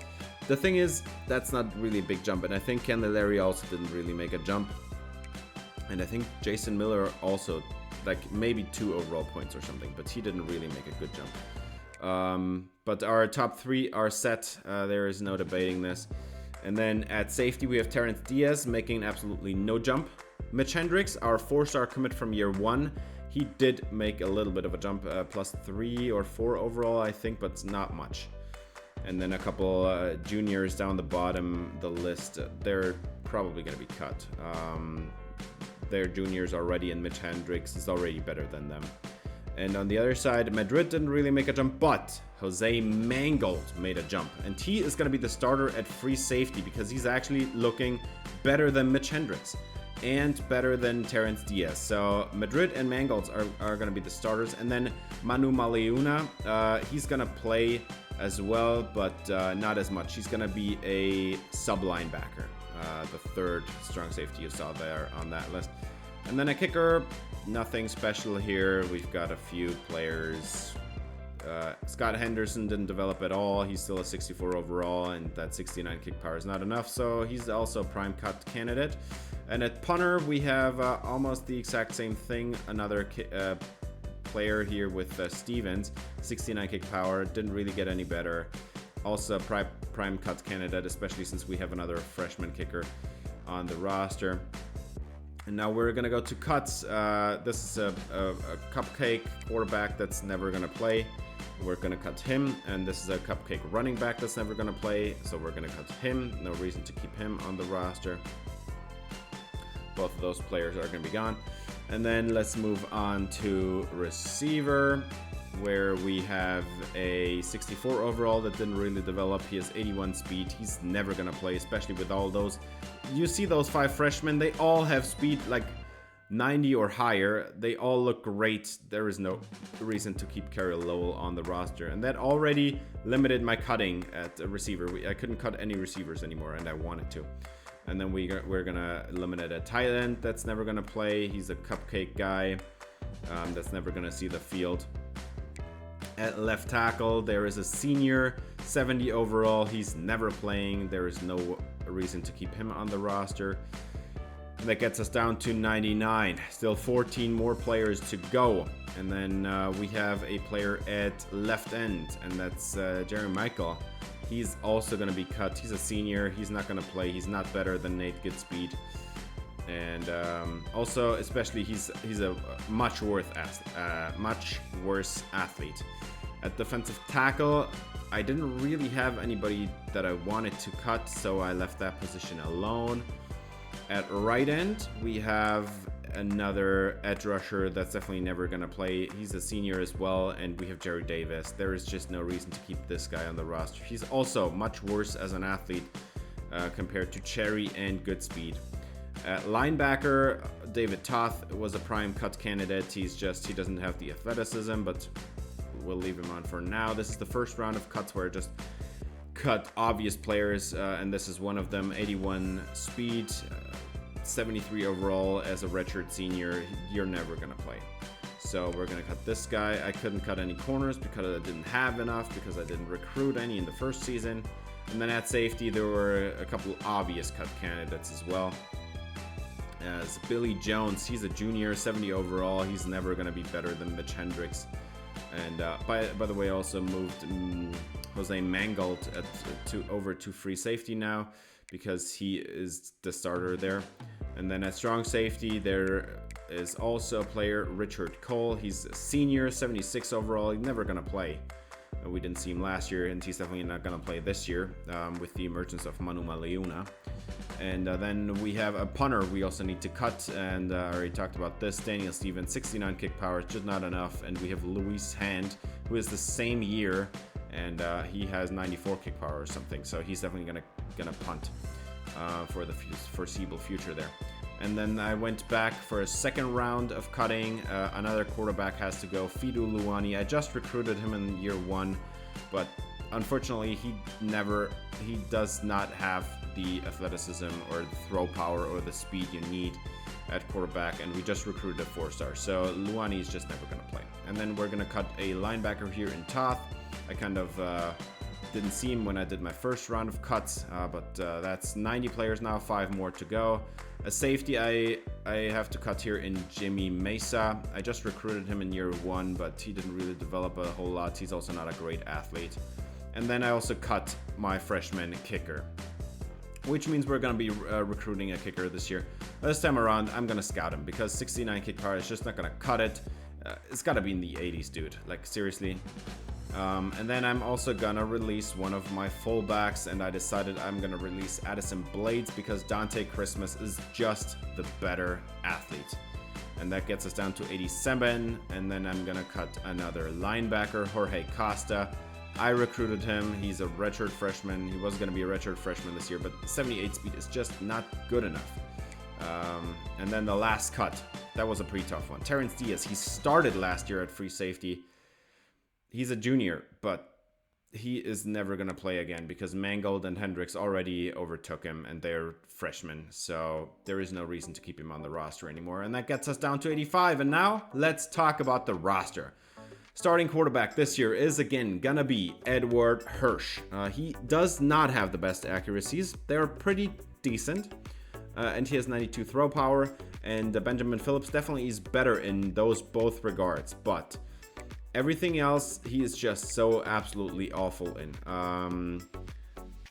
Speaker 1: The thing is, that's not really a big jump, and I think Candelaria also didn't really make a jump. And I think Jason Miller also, like maybe 2 overall points or something, but he didn't really make a good jump. But our top 3 are set. There is no debating this. And then at safety, we have Terrence Diaz making absolutely no jump. Mitch Hendricks, our 4-star commit from year 1. He did make a little bit of a jump, plus 3 or 4 overall, I think, but not much. And then a couple juniors down the bottom the list. They're probably going to be cut. They're juniors already, and Mitch Hendricks is already better than them. And on the other side, Madrid didn't really make a jump, but Jose Mangold made a jump. And he is going to be the starter at free safety because he's actually looking better than Mitch Hendricks and better than Terrence Diaz. So Madrid and Mangold are going to be the starters. And then Manu Maleuna, he's going to play as well, but not as much. He's going to be a sub linebacker. The 3rd strong safety you saw there on that list. And then a kicker, nothing special here. We've got a few players. Scott Henderson didn't develop at all. He's still a 64 overall, and that 69 kick power is not enough, so he's also a prime cut candidate. And at punter, we have almost the exact same thing. Another player here with Stevens, 69 kick power, didn't really get any better. Also prime cut candidate, especially since we have another freshman kicker on the roster. And now we're gonna go to cuts. This is a cupcake quarterback that's never gonna play. We're gonna cut him, and this is a cupcake running back that's never gonna play, so we're gonna cut him. No reason to keep him on the roster. Both of those players are gonna be gone. And then let's move on to receiver, where we have a 64 overall that didn't really develop. He has 81 speed. He's never gonna play, especially with all those. You see those 5 freshmen, they all have speed like 90 or higher. They all look great. There is no reason to keep Carol Lowell on the roster, and that already limited my cutting at a receiver. I couldn't cut any receivers anymore, and I wanted to. And then we're gonna eliminate a tight end that's never gonna play. He's a cupcake guy that's never gonna see the field. At left tackle, there is a senior, 70 overall. He's never playing. There is no reason to keep him on the roster. That gets us down to 99. Still 14 more players to go. And then we have a player at left end, and that's Jerry Michael. He's also going to be cut. He's a senior. He's not going to play. He's not better than Nate Goodspeed. And also, especially, he's a much worse athlete. At defensive tackle, I didn't really have anybody that I wanted to cut, so I left that position alone. At right end, we have another edge rusher that's definitely never going to play. He's a senior as well, and we have Jerry Davis. There is just no reason to keep this guy on the roster. He's also much worse as an athlete compared to Cherry and Goodspeed. At linebacker, David Toth was a prime cut candidate. He doesn't have the athleticism, but we'll leave him on for now. This is the first round of cuts where I just cut obvious players, and this is one of them. 81 speed, 73 overall as a redshirt senior. You're never gonna play. So we're gonna cut this guy. I couldn't cut any corners because I didn't have enough, because I didn't recruit any in the first season. And then at safety, there were a couple obvious cut candidates as well. As Billy Jones, he's a junior, 70 overall. He's never gonna be better than Mitch Hendricks. And by the way, I also moved Jose Mangold over to free safety now, because he is the starter there. And then at strong safety, there is also a player, Richard Cole. He's a senior, 76 overall. He's never gonna play. We didn't see him last year, and he's definitely not gonna play this year with the emergence of Manu Maliuna. And then we have a punter we also need to cut, and I already talked about this. Daniel Stevens, 69 kick power, just not enough. And we have Luis Hand, who is the same year, and he has 94 kick power or something. So he's definitely gonna punt for the foreseeable future there. And then I went back for a second round of cutting. Another quarterback has to go, Fidu Luani. I just recruited him in year 1, but unfortunately he does not have the athleticism or the throw power or the speed you need at quarterback, and we just recruited a 4-star. So Luani is just never going to play. And then we're going to cut a linebacker here in Toth. I kind of didn't see him when I did my first round of cuts, but that's 90 players now, 5 more to go. A safety I have to cut here in Jimmy Mesa. I just recruited him in year 1, but he didn't really develop a whole lot. He's also not a great athlete. And then I also cut my freshman kicker, which means we're going to be recruiting a kicker this year. This time around, I'm going to scout him, because 69 kick power is just not going to cut it. It's got to be in the 80s, dude. Like, seriously. And then I'm also gonna release one of my fullbacks, and I decided I'm gonna release Addison Blades because Dante Christmas is just the better athlete. And that gets us down to 87, and then I'm gonna cut another linebacker, Jorge Costa. I recruited him. He's a redshirt freshman. He was gonna be a redshirt freshman this year, but 78 speed is just not good enough. And then the last cut, that was a pretty tough one. Terrence Diaz, he started last year at free safety. He's a junior, but he is never going to play again because Mangold and Hendricks already overtook him, and they're freshmen. So there is no reason to keep him on the roster anymore. And that gets us down to 85. And now let's talk about the roster. Starting quarterback this year is again going to be Edward Hirsch. He does not have the best accuracies. They're pretty decent. And he has 92 throw power. And Benjamin Phillips definitely is better in those both regards. But everything else, he is just so absolutely awful in.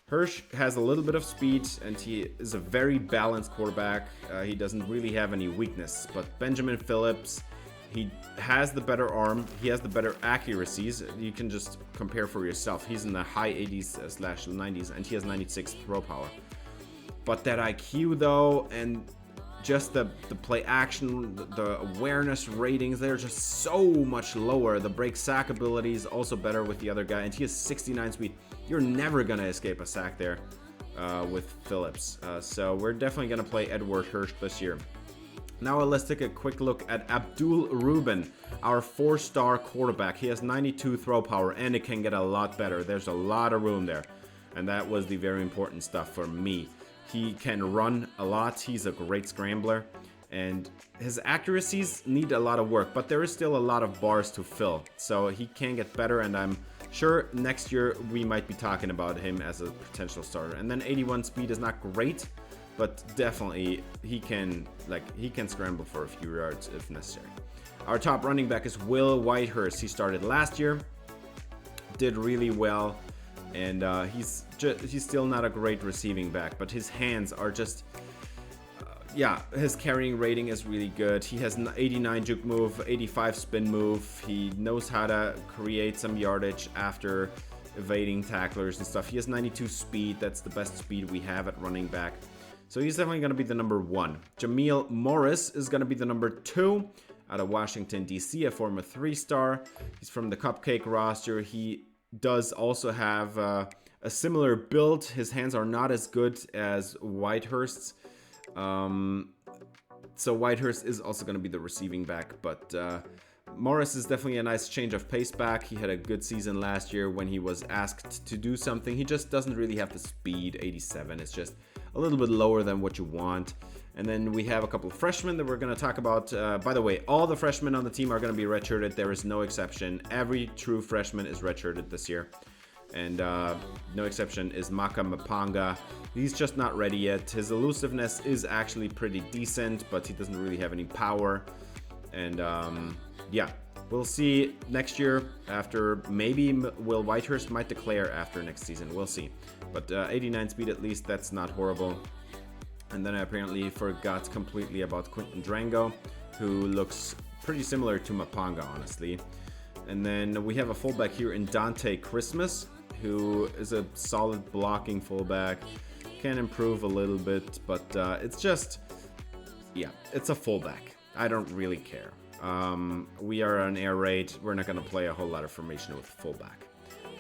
Speaker 1: Hirsch has a little bit of speed, and he is a very balanced quarterback. He doesn't really have any weakness. But Benjamin Phillips, he has the better arm. He has the better accuracies. You can just compare for yourself. He's in the high 80s/90s, and he has 96 throw power. But that IQ, though, and just the play action, the awareness ratings, they're just so much lower. The break sack ability is also better with the other guy, and he has 69 speed. You're never going to escape a sack there with Phillips. So we're definitely going to play Edward Hirsch this year. Now let's take a quick look at Abdul Rubin, our 4-star quarterback. He has 92 throw power, and it can get a lot better. There's a lot of room there, and that was the very important stuff for me. He can run a lot. He's a great scrambler, and his accuracies need a lot of work, but there is still a lot of bars to fill, so he can get better, and I'm sure next year we might be talking about him as a potential starter. And then 81 speed is not great, but definitely he can scramble for a few yards if necessary. Our top running back is Will Whitehurst. He started last year, did really well, and he's still not a great receiving back, but his hands are just his carrying rating is really good. He has an 89 juke move, 85 spin move. He knows how to create some yardage after evading tacklers and stuff. He has 92 speed. That's the best speed we have at running back. So he's definitely going to be the number 1. Jameel Morris is going to be the number 2 out of Washington, D.C., a former 3-star. He's from the Cupcake roster. He does also have a similar build. His hands are not as good as Whitehurst's. So Whitehurst is also going to be the receiving back, but Morris is definitely a nice change of pace back. He had a good season last year when he was asked to do something. He just doesn't really have the speed. 87 is just a little bit lower than what you want. And then we have a couple of freshmen that we're going to talk about. By the way, all the freshmen on the team are going to be redshirted. There is no exception. Every true freshman is redshirted this year. And no exception is Maka Mapanga. He's just not ready yet. His elusiveness is actually pretty decent, but he doesn't really have any power. And we'll see next year after. Maybe Will Whitehurst might declare after next season. We'll see. But 89 speed at least, that's not horrible. And then I apparently forgot completely about Quinton Drango, who looks pretty similar to Mapanga, honestly. And then we have a fullback here in Dante Christmas, who is a solid blocking fullback. Can improve a little bit, but it's just, it's a fullback. I don't really care. We are on air raid. We're not going to play a whole lot of formation with fullback.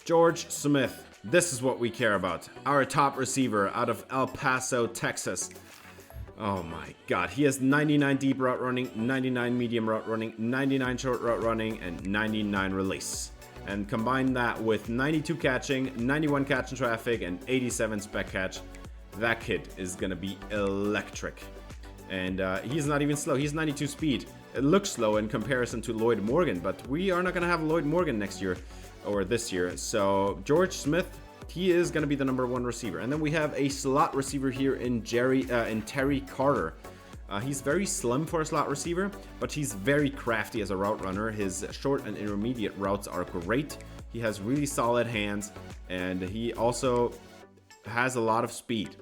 Speaker 1: George Smith. This is what we care about. Our top receiver out of El Paso, Texas. Oh my god. He has 99 deep route running, 99 medium route running, 99 short route running, and 99 release. And combine that with 92 catching, 91 catch in traffic, and 87 spec catch. That kid is going to be electric. And he's not even slow. He's 92 speed. It looks slow in comparison to Lloyd Morgan, but we are not going to have Lloyd Morgan next year or this year. So George Smith, he is going to be the number 1 receiver. And then we have a slot receiver here in Terry Carter. He's very slim for a slot receiver, but he's very crafty as a route runner. His short and intermediate routes are great. He has really solid hands, and he also has a lot of speed,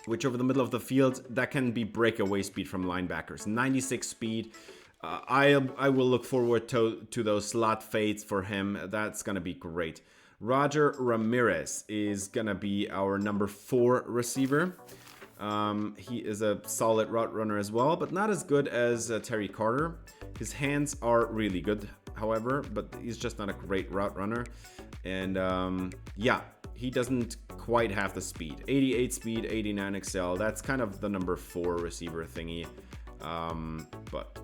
Speaker 1: which over the middle of the field, that can be breakaway speed from linebackers. 96 speed. I will look forward to those slot fades for him. That's going to be great. Roger Ramirez is going to be our number 4 receiver. He is a solid route runner as well, but not as good as Terry Carter. His hands are really good, however, but he's just not a great route runner. And he doesn't quite have the speed. 88 speed, 89 excel. That's kind of the number 4 receiver thingy. But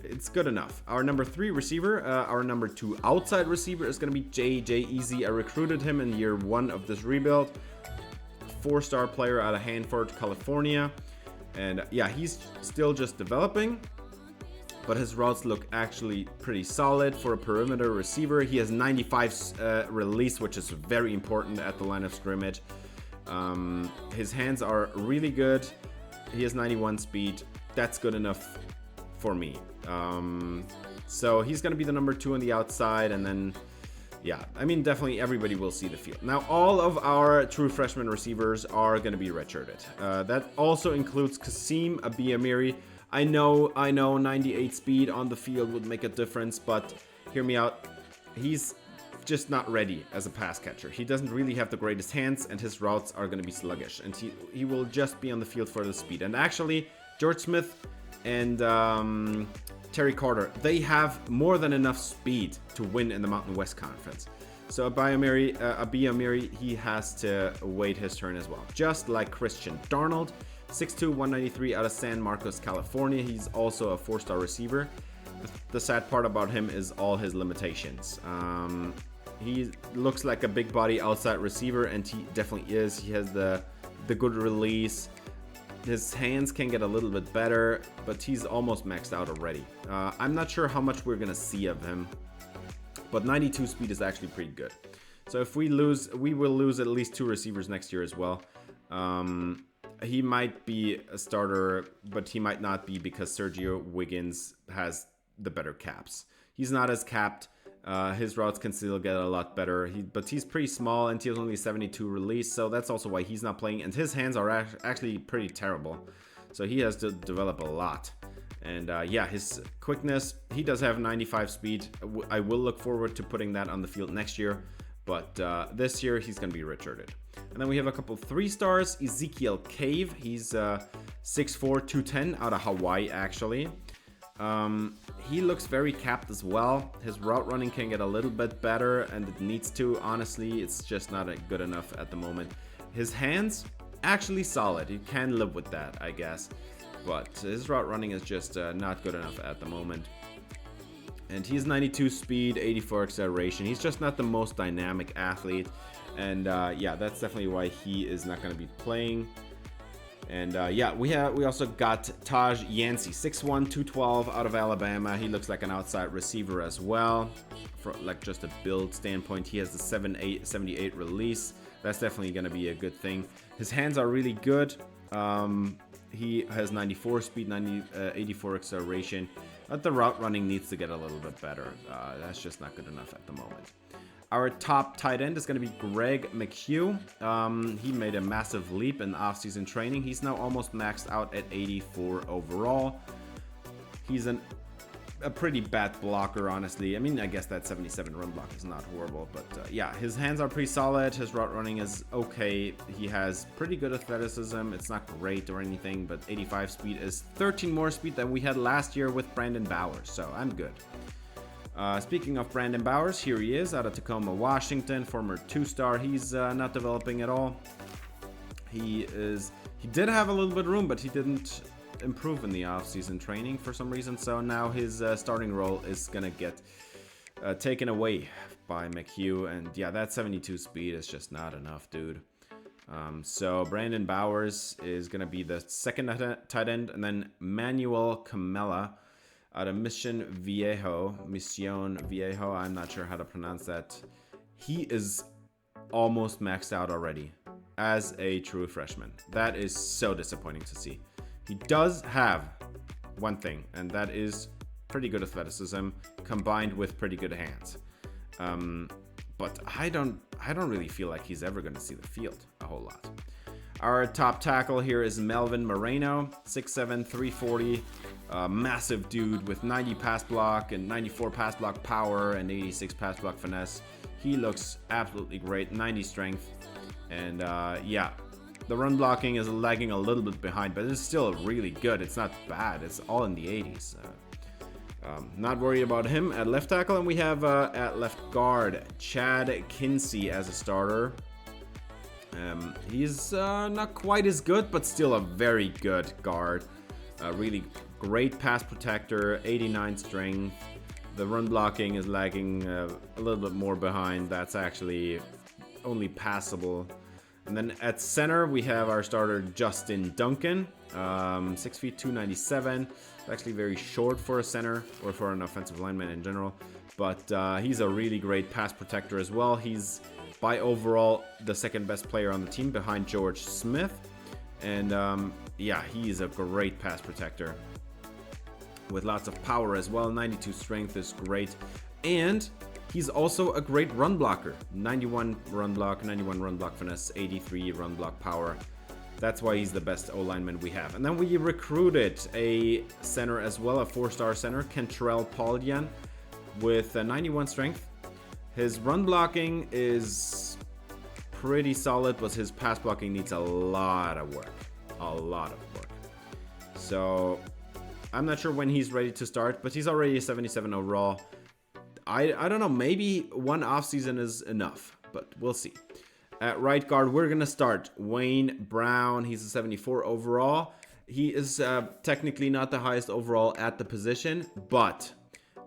Speaker 1: it's good enough. Our number 3 receiver, our number 2 outside receiver is going to be J.J. Easy. I recruited him in year 1 of this rebuild. 4-star player out of Hanford, California. And he's still just developing, but his routes look actually pretty solid for a perimeter receiver. He has 95 release, which is very important at the line of scrimmage. His hands are really good. He has 91 speed. That's good enough for me. So he's going to be the number 2 on the outside, and then yeah, I mean, definitely everybody will see the field. Now, all of our true freshman receivers are going to be redshirted. That also includes Kasim Abiyamiri. I know 98 speed on the field would make a difference, but hear me out. He's just not ready as a pass catcher. He doesn't really have the greatest hands, and his routes are going to be sluggish, and he will just be on the field for the speed. And actually, George Smith and Terry Carter, they have more than enough speed to win in the Mountain West Conference. So Abiyamiri, he has to wait his turn as well. Just like Christian Darnold, 6'2", 193 out of San Marcos, California. He's also a 4-star receiver. The sad part about him is all his limitations. He looks like a big body outside receiver, and he definitely is. He has the good release. His hands can get a little bit better, but he's almost maxed out already. I'm not sure how much we're going to see of him, but 92 speed is actually pretty good. So if we lose, we will lose at least 2 receivers next year as well. He might be a starter, but he might not be because Sergio Wiggins has the better caps. He's not as capped. His routes can still get a lot better, but he's pretty small, and he has only 72 release, so that's also why he's not playing. And his hands are actually pretty terrible, so he has to develop a lot. And yeah, his quickness, he does have 95 speed. I will look forward to putting that on the field next year, but this year he's going to be redshirted. And then we have a couple 3-stars. Ezekiel Cave, he's 6'4", 210 out of Hawaii, actually. He looks very capped as well. His route running can get a little bit better, and it needs to. Honestly, it's just not good enough at the moment. His hands, actually solid. You can live with that, I guess. But his route running is just not good enough at the moment. And he's 92 speed, 84 acceleration. He's just not the most dynamic athlete. And yeah, that's definitely why he is not going to be playing. And yeah, we also got Taj Yancey, 6'1", 212 out of Alabama. He looks like an outside receiver as well. For like just a build standpoint, he has the 78 release. That's definitely going to be a good thing. His hands are really good. He has 94 speed, 84 acceleration. But the route running needs to get a little bit better. That's just not good enough at the moment. Our top tight end is going to be Greg McHugh. He made a massive leap in off-season training. He's now almost maxed out at 84 overall. He's a pretty bad blocker, honestly. I mean, I guess that 77 run block is not horrible, but yeah, his hands are pretty solid. His route running is okay. He has pretty good athleticism. It's not great or anything, but 85 speed is 13 more speed than we had last year with Brandon Bowers, so I'm good. Speaking of Brandon Bowers, here he is out of Tacoma, Washington, former 2-star. He's not developing at all. He did have a little bit of room, but he didn't improve in the off-season training for some reason. So now his starting role is gonna get taken away by McHugh, and yeah, that 72 speed is just not enough, dude. So Brandon Bowers is gonna be the second tight end, and then Manuel Camela out of Mission Viejo, I'm not sure how to pronounce that. He is almost maxed out already as a true freshman. That is so disappointing to see. He does have one thing, and that is pretty good athleticism combined with pretty good hands. But I don't really feel like he's ever going to see the field a whole lot. Our top tackle here is Melvin Moreno, 6'7", 340, massive dude with 90 pass block and 94 pass block power and 86 pass block finesse. He looks absolutely great, 90 strength, and yeah, the run blocking is lagging a little bit behind, but it's still really good. It's not bad. It's all in the 80s. Not worried about him at left tackle, and we have at left guard Chad Kinsey as a starter. He's not quite as good, but still a very good guard. Really great pass protector, 89 strength. The run blocking is lagging a little bit more behind. That's actually only passable. And then at center, we have our starter Justin Duncan, 6 feet 297. Actually very short for a center or for an offensive lineman in general. But he's a really great pass protector as well. He's by overall the second best player on the team behind George Smith. And yeah, he's a great pass protector with lots of power as well. 92 strength is great. And he's also a great run blocker. 91 run block, 91 run block finesse, 83 run block power. That's why he's the best O-lineman we have. And then we recruited a center as well, a 4-star center, Kentrell Paulian, with 91 strength. His run blocking is pretty solid, but his pass blocking needs a lot of work. A lot of work. So I'm not sure when he's ready to start, but he's already a 77 overall. I don't know, maybe one offseason is enough, but we'll see. At right guard, we're going to start Wayne Brown. He's a 74 overall. He is technically not the highest overall at the position, but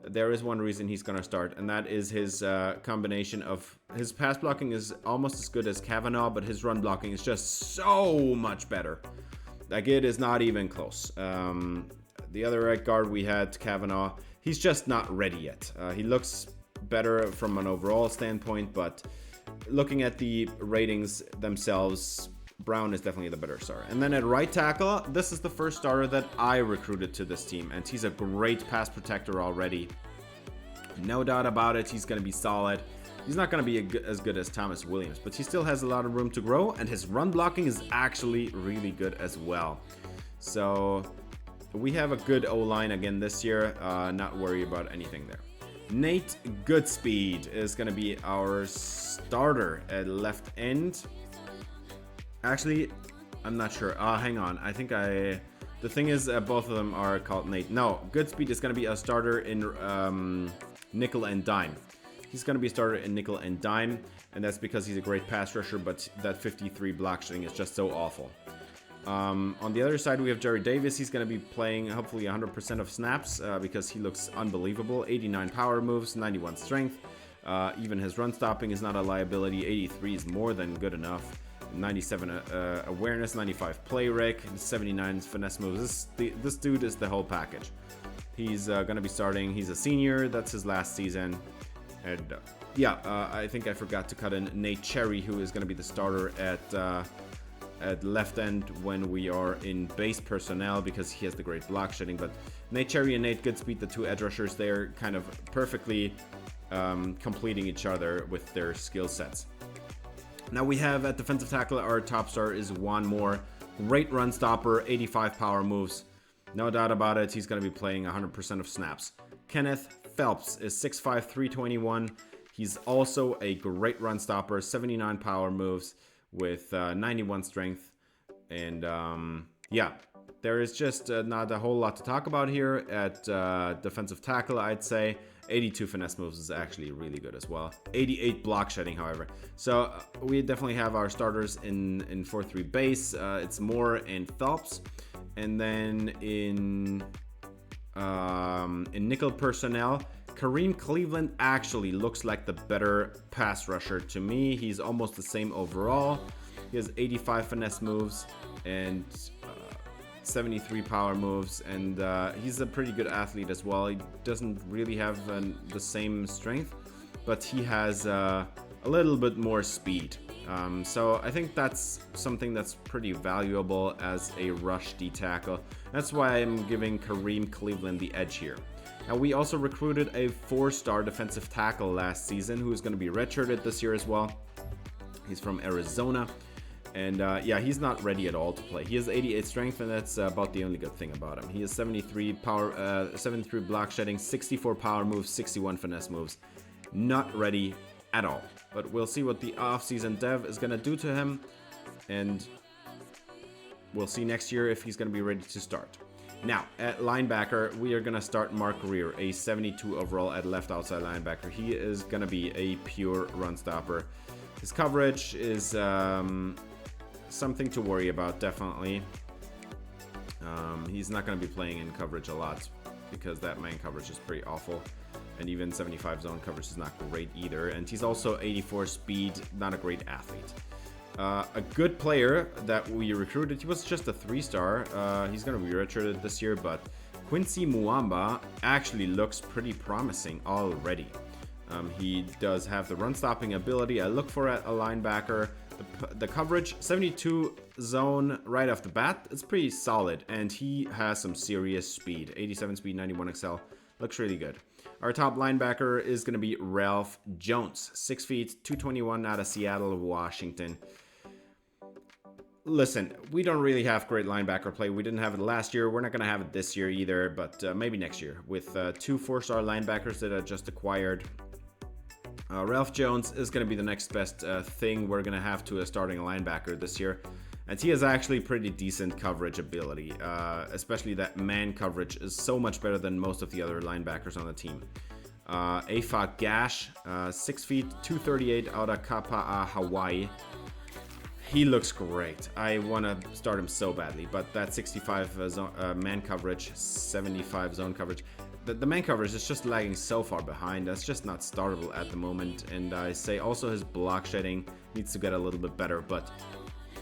Speaker 1: there is one reason he's going to start, and that is his combination of his pass blocking is almost as good as Kavanaugh, but his run blocking is just so much better. Like, it is not even close. The other right guard we had, Kavanaugh, he's just not ready yet. He looks better from an overall standpoint, but looking at the ratings themselves, Brown is definitely the better starter. And then at right tackle, this is the first starter that I recruited to this team, and he's a great pass protector already. No doubt about it, he's going to be solid. He's not going to be as good as Thomas Williams, but he still has a lot of room to grow, and his run blocking is actually really good as well. So we have a good O-line again this year. Not worry about anything there. Nate Goodspeed is going to be our starter at left end. Actually, I'm not sure. Hang on. I think the thing is, both of them are called Nate. No, Goodspeed is going to be a starter in nickel and dime. He's going to be a starter in nickel and dime, and that's because he's a great pass rusher, but that 53 block shedding is just so awful. On the other side, we have Jerry Davis. He's going to be playing hopefully 100% of snaps because he looks unbelievable. 89 power moves, 91 strength. Even his run stopping is not a liability. 83 is more than good enough. 97 awareness, 95 play rec, 79 finesse moves. This dude is the whole package. He's going to be starting. He's a senior. That's his last season. And I think I forgot to cut in Nate Cherry, who is going to be the starter at left end when we are in base personnel because he has the great block shedding. But Nate Cherry and Nate Goodspeed, the two edge rushers, they're kind of perfectly completing each other with their skill sets. Now we have at defensive tackle, our top star is Juan Moore. Great run stopper, 85 power moves. No doubt about it, he's going to be playing 100% of snaps. Kenneth Phelps is 6'5", 321. He's also a great run stopper, 79 power moves with 91 strength. And there is just not a whole lot to talk about here at defensive tackle, I'd say. 82 finesse moves is actually really good as well. 88 block shedding, however. So we definitely have our starters in 4-3 base. It's Moore and Phelps. And then in nickel personnel, Kareem Cleveland actually looks like the better pass rusher to me. He's almost the same overall. He has 85 finesse moves and 73 power moves, and he's a pretty good athlete as well. He doesn't really have the same strength, but he has a little bit more speed. So I think that's something that's pretty valuable as a rush D tackle. That's why I'm giving Kareem Cleveland the edge here. Now we also recruited a 4-star defensive tackle last season who's going to be redshirted this year as well. He's from Arizona. And he's not ready at all to play. He has 88 strength, and that's about the only good thing about him. He has 73 power, 73 block shedding, 64 power moves, 61 finesse moves. Not ready at all. But we'll see what the off-season dev is going to do to him, and we'll see next year if he's going to be ready to start. Now, at linebacker, we are going to start Mark Greer, a 72 overall at left outside linebacker. He is going to be a pure run stopper. His coverage is something to worry about, definitely. He's not going to be playing in coverage a lot because that man coverage is pretty awful. And even 75 zone coverage is not great either. And he's also 84 speed, not a great athlete. A good player that we recruited, he was just a 3-star. He's going to be redshirted this year, but Quincy Muamba actually looks pretty promising already. He does have the run stopping ability I look for at a linebacker. The coverage, 72 zone right off the bat, it's pretty solid, and he has some serious speed. 87 speed, 91 XL, looks really good. Our top linebacker is going to be Ralph Jones, 6 feet, 221 out of Seattle, Washington. Listen, we don't really have great linebacker play. We didn't have it last year. We're not going to have it this year either, but maybe next year with 2 4-star linebackers that I just acquired. Ralph Jones is going to be the next best thing we're going to have to a starting linebacker this year. And he has actually pretty decent coverage ability, especially that man coverage is so much better than most of the other linebackers on the team. Afa Gash, 6 feet, 238 out of Kapa'a, Hawaii. He looks great. I want to start him so badly, but that 65 man coverage, 75 zone coverage. The man coverage is just lagging so far behind. That's just not startable at the moment. And I say also his block shedding needs to get a little bit better. But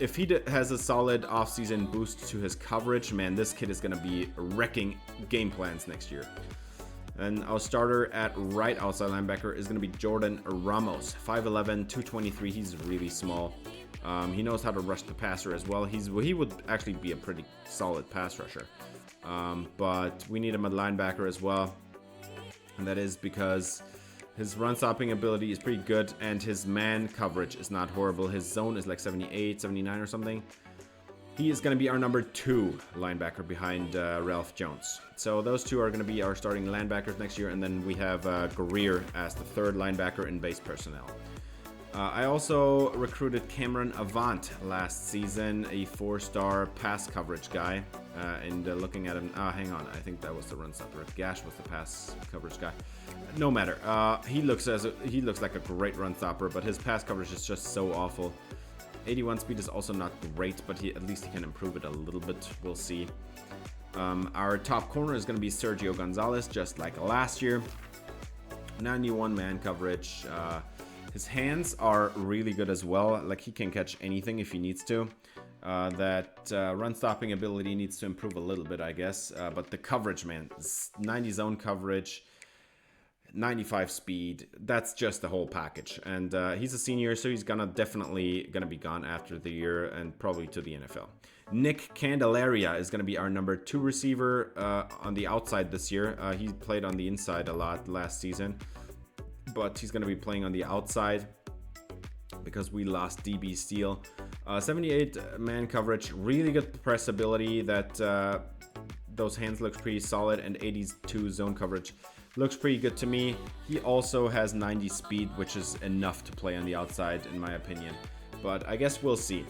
Speaker 1: if he has a solid offseason boost to his coverage, man, this kid is going to be wrecking game plans next year. And our starter at right outside linebacker is going to be Jordan Ramos, 5'11", 223. He's really small. He knows how to rush the passer as well. He would actually be a pretty solid pass rusher. But we need him at linebacker as well. And that is because his run stopping ability is pretty good and his man coverage is not horrible. His zone is like 78, 79 or something. He is going to be our number 2 linebacker behind Ralph Jones. So those two are going to be our starting linebackers next year. And then we have Greer as the 3rd linebacker in base personnel. I also recruited Cameron Avant last season, a 4-star pass coverage guy. And looking at him, hang on, I think that was the run stopper. Gash was the pass coverage guy. No matter. He looks like a great run stopper, but his pass coverage is just so awful. 81 speed is also not great, but at least he can improve it a little bit. We'll see. Our top corner is going to be Sergio Gonzalez, just like last year. 91 man coverage. His hands are really good as well. Like, he can catch anything if he needs to. That run stopping ability needs to improve a little bit, I guess. But the coverage, man, 90 zone coverage, 95 speed, that's just the whole package. And he's a senior, so he's definitely gonna be gone after the year and probably to the NFL. Nick Candelaria is gonna be our number 2 receiver on the outside this year. He played on the inside a lot last season, but he's gonna be playing on the outside because we lost DB Steele. 78 man coverage, really good press ability. That those hands look pretty solid, and 82 zone coverage looks pretty good to me. He also has 90 speed, which is enough to play on the outside in my opinion, but I guess we'll see.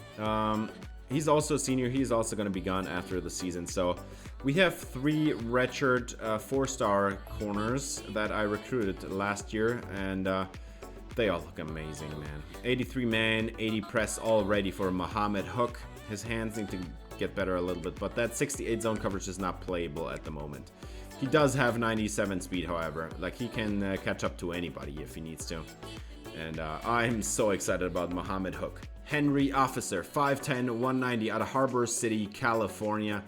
Speaker 1: He's also a senior. He's also going to be gone after the season. So we have 3 redshirt 4-star corners that I recruited last year, and they all look amazing, man. 83 man, 80 press, all ready for Muhammad Hook. His hands need to get better a little bit, but that 68 zone coverage is not playable at the moment. He does have 97 speed, however. Like, he can catch up to anybody if he needs to. And I'm so excited about Muhammad Hook. Henry Officer, 5'10", 190 out of Harbor City, California.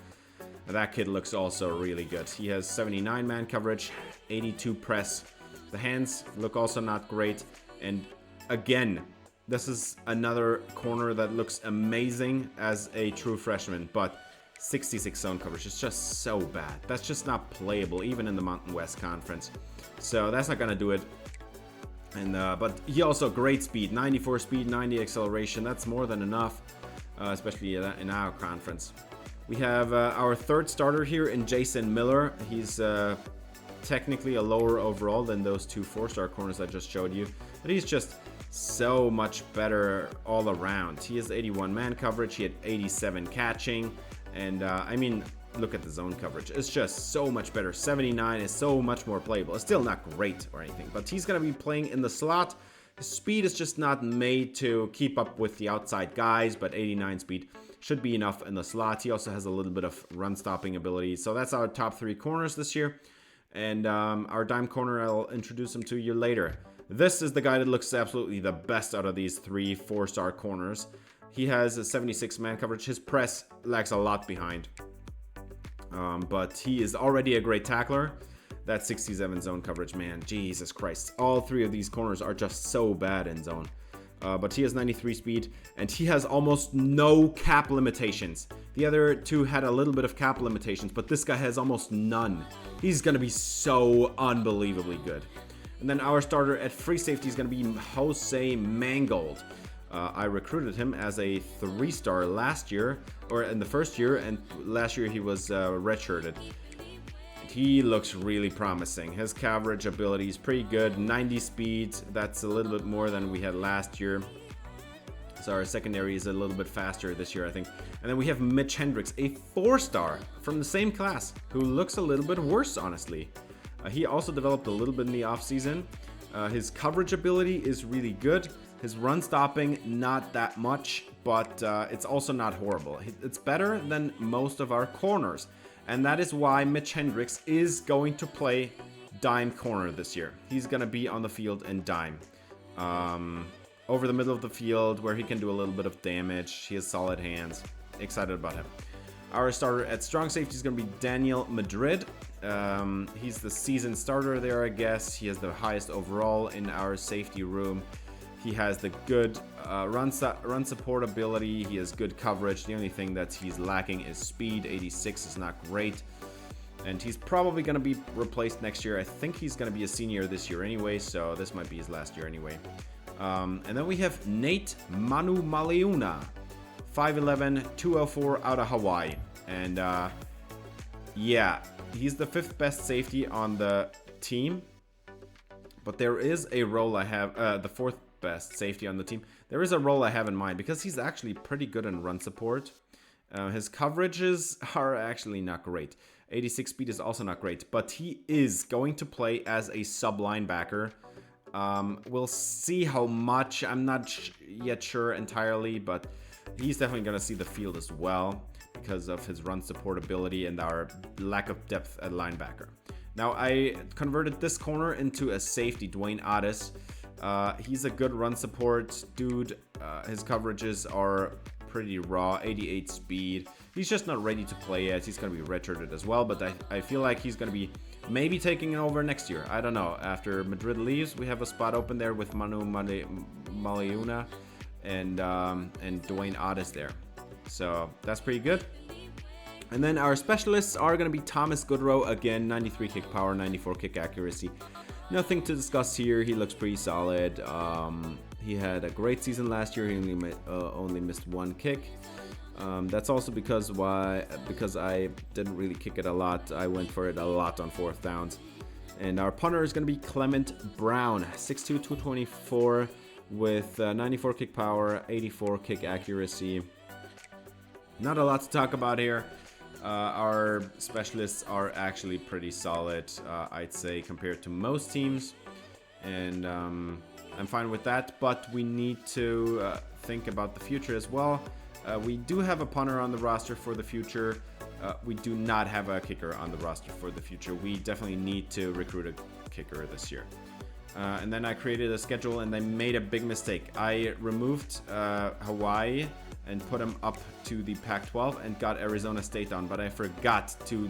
Speaker 1: That kid looks also really good. He has 79 man coverage, 82 press. The hands look also not great. And again, this is another corner that looks amazing as a true freshman, but 66 zone coverage is just so bad. That's just not playable, even in the Mountain West Conference. So that's not gonna do it. And but he also great speed, 94 speed, 90 acceleration. That's more than enough, especially in our conference. We have our 3rd starter here in Jason Miller. He's technically a lower overall than those 2 4-star corners I just showed you, but he's just so much better all around. He has 81 man coverage. He had 87 catching, and I mean, look at the zone coverage. It's just so much better. 79 is so much more playable. It's still not great or anything, but he's going to be playing in the slot. His speed is just not made to keep up with the outside guys, but 89 speed should be enough in the slot. He also has a little bit of run stopping ability. So that's our top 3 corners this year. And our dime corner, I'll introduce him to you later. This is the guy that looks absolutely the best out of these 3 4-star corners. He has a 76 man coverage. His press lags a lot behind. But he is already a great tackler. That 67 zone coverage, man, Jesus Christ. All 3 of these corners are just so bad in zone. but he has 93 speed, and he has almost no cap limitations. The other two had a little bit of cap limitations, but this guy has almost none. He's going to be so unbelievably good. And then our starter at free safety is going to be Jose Mangold. I recruited him as a 3-star last year, or in the first year, and last year he was redshirted. He looks really promising. His coverage ability is pretty good. 90 speed, that's a little bit more than we had last year. So our secondary is a little bit faster this year, I think. And then we have Mitch Hendricks, a 4-star from the same class, who looks a little bit worse, honestly. He also developed a little bit in the offseason. His coverage ability is really good. His run stopping, not that much, but it's also not horrible. It's better than most of our corners. And that is why Mitch Hendricks is going to play dime corner this year. He's going to be on the field in dime. Over the middle of the field where he can do a little bit of damage. He has solid hands. Excited about him. Our starter at strong safety is going to be Daniel Madrid. He's the season starter there, I guess. He has the highest overall in our safety room. He has the good run support ability. He has good coverage. The only thing that he's lacking is speed. 86 is not great. And he's probably going to be replaced next year. I think he's going to be a senior this year anyway, so this might be his last year anyway. And then we have Nate Manu Maliuna, 5'11", 204 out of Hawaii. And yeah, he's the 5th best safety on the team. But there is a role I have, the 4th best safety on the team. There is a role I have in mind because he's actually pretty good in run support. His coverages are actually not great. 86 speed is also not great, but he is going to play as a sub linebacker. We'll see how much. I'm not yet sure entirely, but he's definitely going to see the field as well because of his run support ability and our lack of depth at linebacker. Now, I converted this corner into a safety, Dwayne Addis. He's a good run support dude. His coverages are pretty raw, 88 speed. He's just not ready to play yet. He's going to be redshirted as well, but I feel like he's going to be maybe taking it over next year. I don't know. After Madrid leaves, we have a spot open there with Manu Maliuna and Dwayne Addis there. So that's pretty good. And then our specialists are going to be Thomas Goodrow, again, 93 kick power, 94 kick accuracy. Nothing to discuss here. He looks pretty solid. He had a great season last year. He only missed 1 kick. That's also because I didn't really kick it a lot. I went for it a lot on 4th downs. And our punter is going to be Clement Brown, 6'2", 224 with 94 kick power, 84 kick accuracy. Not a lot to talk about here. Our specialists are actually pretty solid, I'd say, compared to most teams. And I'm fine with that, but we need to think about the future as well. We do have a punter on the roster for the future. We do not have a kicker on the roster for the future. We definitely need to recruit a kicker this year. And then I created a schedule and I made a big mistake. I removed Hawaii and put them up to the Pac-12 and got Arizona State down, but I forgot to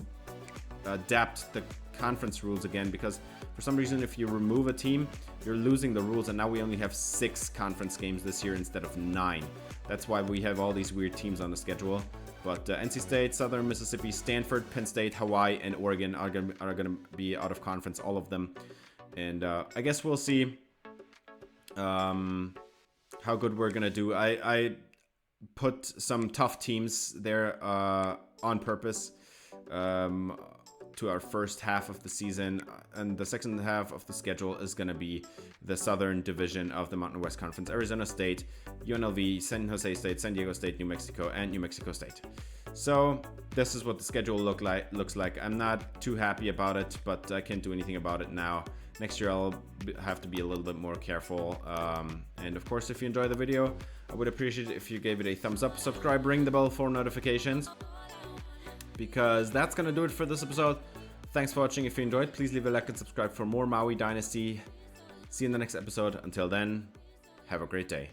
Speaker 1: adapt the conference rules again because for some reason if you remove a team, you're losing the rules, and now we only have 6 conference games this year instead of 9. That's why we have all these weird teams on the schedule. But NC State, Southern Mississippi, Stanford, Penn State, Hawaii, and Oregon are gonna be out of conference, all of them. And I guess we'll see how good we're gonna do. I put some tough teams there on purpose to our first half of the season, and the second half of the schedule is going to be the Southern Division of the Mountain West Conference: Arizona State, UNLV, San Jose State, San Diego State, New Mexico, and New Mexico State. So this is what the schedule looks like. I'm not too happy about it, but I can't do anything about it now. Next year I'll have to be a little bit more careful. And of course, if you enjoy the video, I would appreciate it if you gave it a thumbs up, subscribe, ring the bell for notifications, because that's gonna do it for this episode. Thanks for watching. If you enjoyed, please leave a like and subscribe for more Maui Dynasty. See you in the next episode. Until then, have a great day.